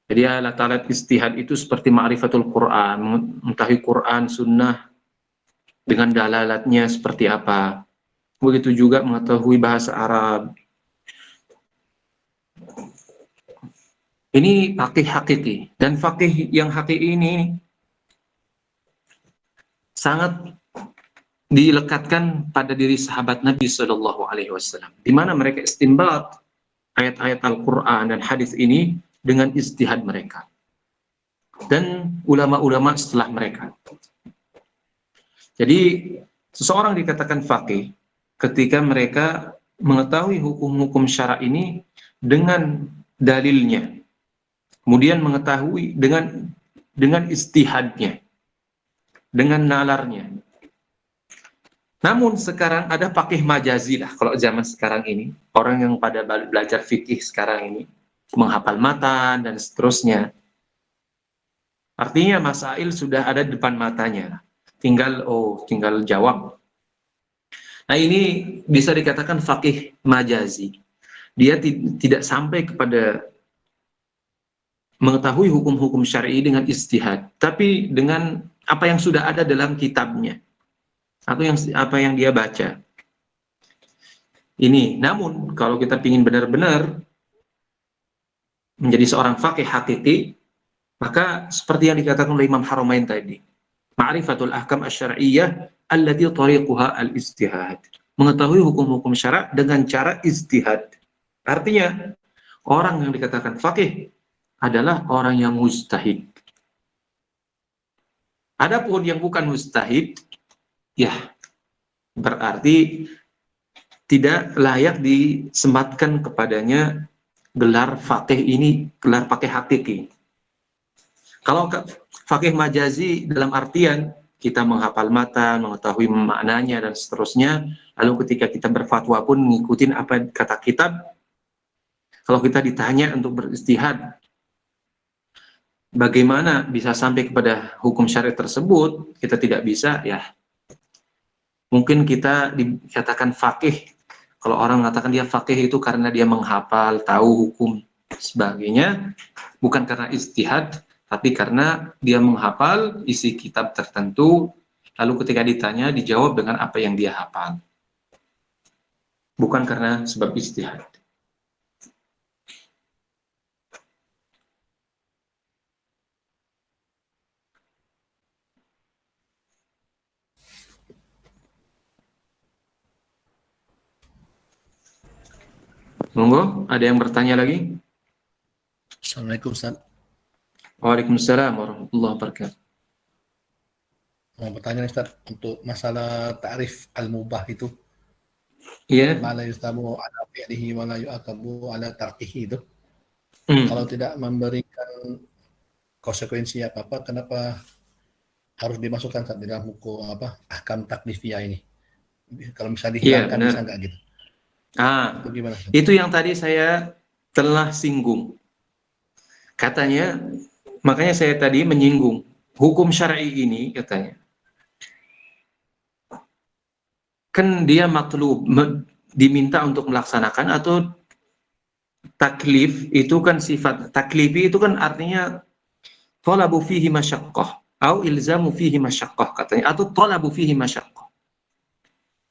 [SPEAKER 2] Jadi alat-alat ijtihad itu seperti ma'rifatul Quran, mengetahui Quran, sunnah dengan dalalatnya seperti apa. Begitu juga mengetahui bahasa Arab. Ini faqih hakiki, dan faqih yang hakiki ini sangat dilekatkan pada diri sahabat Nabi Shallallahu Alaihi Wasallam, di mana mereka istinbat ayat-ayat Al-Quran dan hadis ini dengan ijtihad mereka dan ulama-ulama setelah mereka. Jadi Seseorang dikatakan faqih ketika mereka mengetahui hukum-hukum syara ini dengan dalilnya, kemudian mengetahui dengan istihadnya, dengan nalarnya. Namun sekarang ada faqih majazi lah kalau zaman sekarang ini, orang yang pada belajar fikih sekarang ini, menghafal matan dan seterusnya. Artinya masail sudah ada di depan matanya, tinggal jawab. Nah, ini bisa dikatakan faqih majazi. Dia tidak sampai kepada mengetahui hukum-hukum syar'i dengan istihad, tapi dengan apa yang sudah ada dalam kitabnya atau apa yang dia baca. Ini, namun kalau kita ingin benar-benar menjadi seorang faqih hakiki, maka seperti yang dikatakan oleh Imam Haramain tadi, ma'rifatul ahkam asy-syar'iyyah allati tariquha al-istihad. Mengetahui hukum-hukum syarak dengan cara istihad. Artinya, orang yang dikatakan faqih adalah orang yang mujtahid. Adapun yang bukan mujtahid, ya berarti tidak layak disematkan kepadanya gelar faqih ini, gelar faqih hakiki. Kalau faqih majazi dalam artian kita menghafal matan, mengetahui maknanya dan seterusnya, lalu ketika kita berfatwa pun mengikuti apa kata kitab. Kalau kita ditanya untuk beristihad, bagaimana bisa sampai kepada hukum syariat tersebut, kita tidak bisa, ya. Mungkin kita dikatakan faqih. Kalau orang mengatakan dia faqih itu karena dia menghafal, tahu hukum sebagainya, bukan karena istihad, tapi karena dia menghafal isi kitab tertentu, lalu ketika ditanya dijawab dengan apa yang dia hafal. Bukan karena sebab istihad. Monggo, ada yang bertanya lagi?
[SPEAKER 6] Assalamualaikum Ustaz.
[SPEAKER 2] Waalaikumsalam warahmatullahi wabarakatuh.
[SPEAKER 6] Mau bertanya nih, Ustaz, untuk masalah ta'rif al-mubah itu.
[SPEAKER 2] Iya.
[SPEAKER 6] Ma la yustamu ala fi'lihi wa la yu'aqabu ala tarkihi itu.
[SPEAKER 2] Hmm.
[SPEAKER 6] Kalau tidak memberikan konsekuensi apa-apa, kenapa harus dimasukkan Ustaz, di dalam hukum ahkam taklifiyah ini? Kalau misalnya dihilangkan,
[SPEAKER 2] Iya,
[SPEAKER 6] bisa nggak gitu? Itu gimana, Ustaz?
[SPEAKER 2] Itu yang tadi saya telah singgung. Katanya, makanya saya tadi menyinggung hukum syar'i ini, katanya kan dia matlub, diminta untuk melaksanakan, atau taklif itu kan sifat taklifi itu kan artinya talabu fihi masyaqqah atau ilzamu fihi masyaqqah, katanya, atau talabu fihi masyaqqah.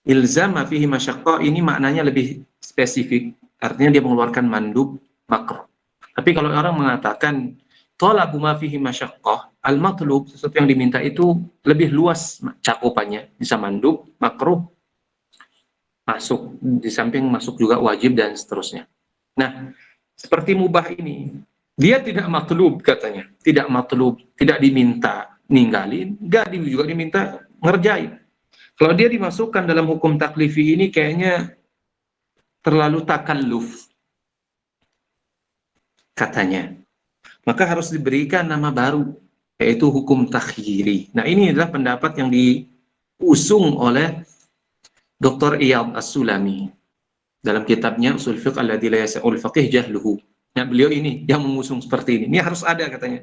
[SPEAKER 2] Ilzam fihi masyaqqah ini maknanya lebih spesifik, artinya dia mengeluarkan mandub makruh. Tapi kalau orang mengatakan talabu ma fihi masyaqqah, al-matlub, sesuatu yang diminta itu lebih luas cakupannya, bisa mandub, makruh, masuk, di samping masuk juga wajib dan seterusnya. Nah, seperti mubah ini, dia tidak matlub, katanya, tidak matlub, tidak diminta ninggalin, enggak juga diminta ngerjain. Kalau dia dimasukkan dalam hukum taklifi ini kayaknya terlalu takalluf, katanya. Maka harus diberikan nama baru, yaitu hukum takhyiri. Nah, ini adalah pendapat yang diusung oleh Dr. Iyad As-Sulami dalam kitabnya Usul Fiqh alladzi la yas'ul faqih jahluhu. Nah, beliau ini yang mengusung seperti ini. Ini harus ada, katanya.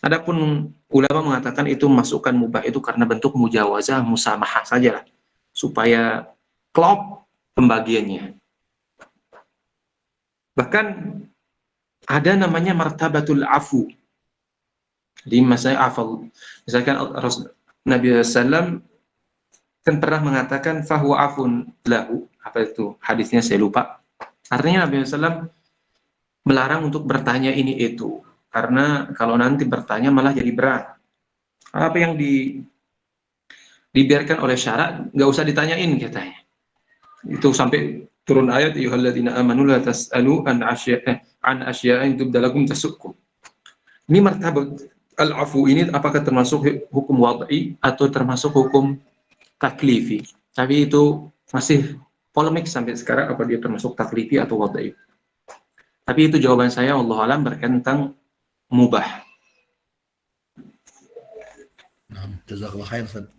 [SPEAKER 2] Adapun ulama mengatakan itu masukkan mubah itu karena bentuk mujawazah, musamahah saja, supaya klop pembagiannya. Bahkan ada namanya martabatul afu. Jadi misalkan Nabi SAW kan pernah mengatakan fahuwa afun lahu, apa itu hadisnya saya lupa. Artinya Nabi SAW melarang untuk bertanya ini itu, karena kalau nanti bertanya malah jadi berat. Apa yang dibiarkan oleh syarat nggak usah ditanyain, katanya. Itu sampai turun ayat ayyuhalladzina amanu la tas'alu an asya'in tubdalakum tasukkum. Ini martabat al-afu ini apakah termasuk hukum wad'i atau termasuk hukum taklifi. Tapi itu masih polemik sampai sekarang apa dia termasuk taklifi atau wad'i. Tapi itu jawaban saya, Allah alam, berkaitan tentang mubah.
[SPEAKER 6] Nah, jazakallah khair Ustaz.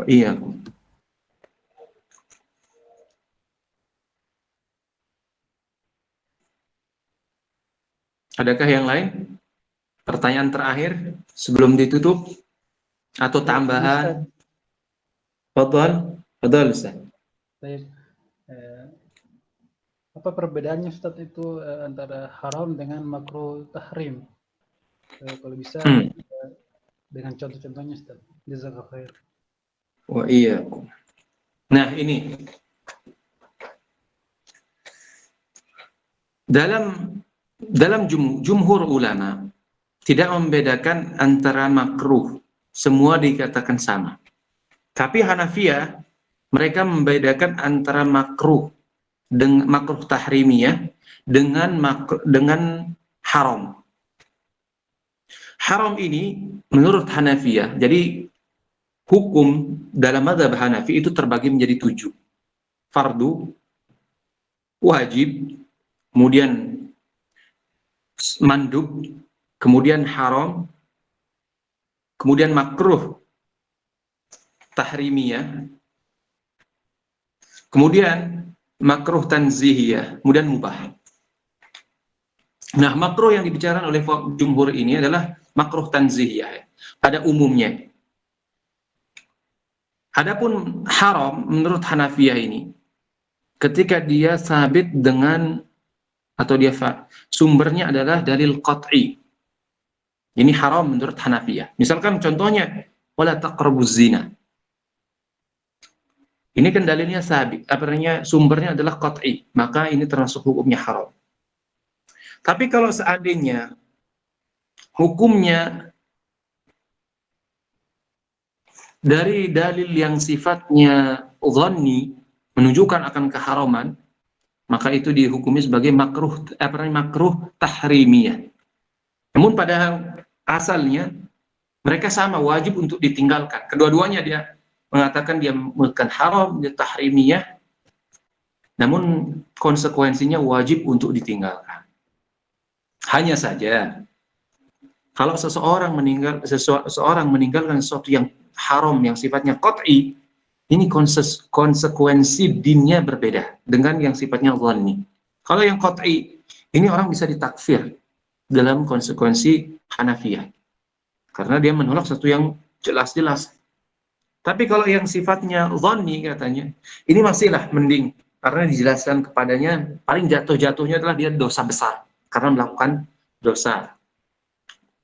[SPEAKER 2] Iya. Adakah yang lain? Pertanyaan terakhir sebelum ditutup atau tambahan? Fadhal Ustaz.
[SPEAKER 7] Baik. Apa perbedaannya Ustaz itu antara haram dengan makruh tahrim? Kalau bisa dengan contoh-contohnya Ustaz. Jazakallahu khair.
[SPEAKER 2] Wah iya. Nah ini dalam jumhur ulama tidak membedakan antara makruh, semua dikatakan sama. Tapi Hanafiyah mereka membedakan antara makruh dengan makruh tahrimiyah dengan haram. Haram ini menurut Hanafiyah, jadi hukum dalam mazhab Hanafi itu terbagi menjadi 7. Fardu, wajib, kemudian mandub, kemudian haram, kemudian makruh tahrimiyah, kemudian makruh tanzihiyah, kemudian mubah. Nah, makruh yang dibicarakan oleh jumhur ini adalah makruh tanzihiyah pada umumnya. Adapun haram menurut Hanafiyah ini, ketika dia sabit dengan atau dia sumbernya adalah dalil qat'i. Ini haram menurut Hanafiyah. Misalkan contohnya, wala taqrabuz zina. Ini kan dalilnya sabit, artinya sumbernya adalah qat'i, maka ini termasuk hukumnya haram. Tapi kalau seandainya hukumnya dari dalil yang sifatnya dhanni menunjukkan akan keharaman, maka itu dihukumi sebagai makruh tahrimiyah. Namun pada asalnya mereka sama, wajib untuk ditinggalkan. Kedua-duanya dia mengatakan dia bukan haram, dia tahrimiyah, namun konsekuensinya wajib untuk ditinggalkan. Hanya saja kalau seseorang meninggalkan sesuatu yang haram yang sifatnya qat'i, ini konsekuensi dinnya berbeda dengan yang sifatnya dhanni. Kalau yang qat'i, ini orang bisa ditakfir dalam konsekuensi Hanafiyah, karena dia menolak sesuatu yang jelas-jelas. Tapi kalau yang sifatnya dhanni katanya, ini masihlah mending, karena dijelaskan kepadanya paling jatuh-jatuhnya adalah dia dosa besar karena melakukan dosa.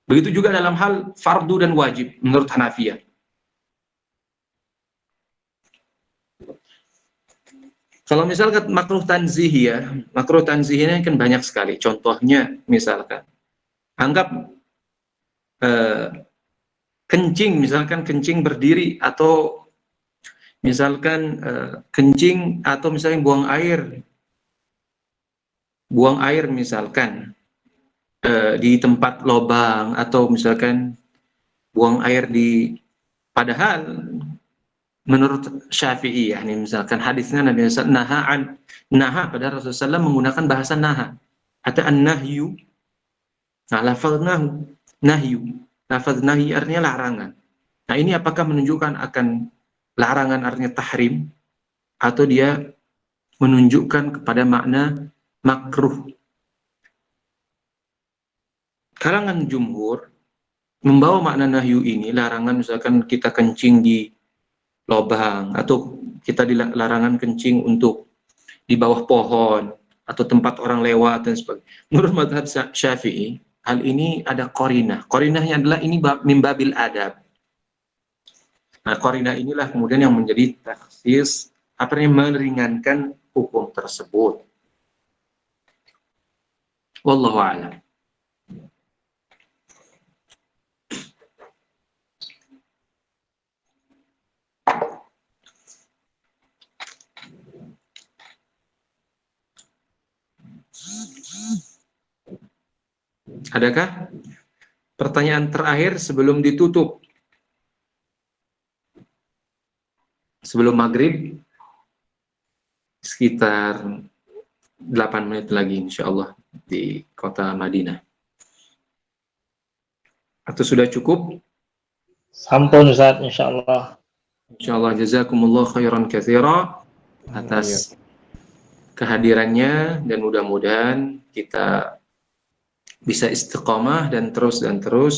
[SPEAKER 2] Begitu juga dalam hal fardu dan wajib menurut Hanafiyah. Kalau misalkan makruh tanzihiyah, makruh tanzihiyah kan banyak sekali. Contohnya misalkan, anggap kencing, misalkan kencing berdiri, atau misalkan kencing, atau misalnya buang air misalkan di tempat lobang, atau misalkan buang air padahal menurut Syafi'i, nih misalkan hadisnya Nabi SAW naha pada Rasulullah SAW menggunakan bahasa naha atau an-nahyu. Nah, lafaz nahyu artinya larangan. Nah, ini apakah menunjukkan akan larangan artinya tahrim, atau dia menunjukkan kepada makna makruh? Kalangan jumhur membawa makna nahyu ini, larangan misalkan kita kencing di lobang, atau kita dilarangan kencing untuk di bawah pohon atau tempat orang lewat dan sebagainya. Menurut mazhab Syafi'i, hal ini ada qarinah. Qarinahnya adalah ini min babil adab. Nah, qarinah inilah kemudian yang menjadi takhsis, meringankan hukum tersebut. Wallahu a'lam. Adakah pertanyaan terakhir sebelum ditutup? sebelum maghrib sekitar 8 menit lagi insya Allah di kota Madinah. Atau sudah cukup?
[SPEAKER 8] Sampun Ustaz, insyaallah.
[SPEAKER 2] Insyaallah, jazakumullah khairan katsira atas kehadirannya, dan mudah-mudahan kita bisa istiqamah dan terus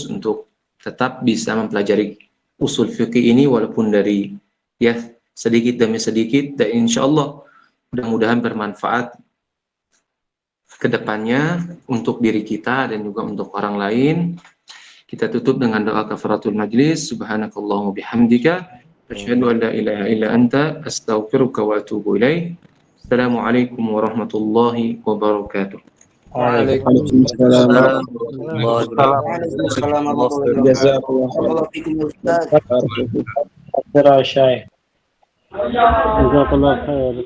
[SPEAKER 2] untuk tetap bisa mempelajari usul fikih ini walaupun dari ya sedikit demi sedikit, dan insyaallah mudah-mudahan bermanfaat ke depannya untuk diri kita dan juga untuk orang lain. Kita tutup dengan doa kafaratul majlis. Subhanakallahumma bihamdika asyhadu an la ilaha illa anta astaghfiruka wa atubu ilaik. Assalamualaikum warahmatullahi wabarakatuh.
[SPEAKER 8] Waalaikumsalam. Jazakallah khair.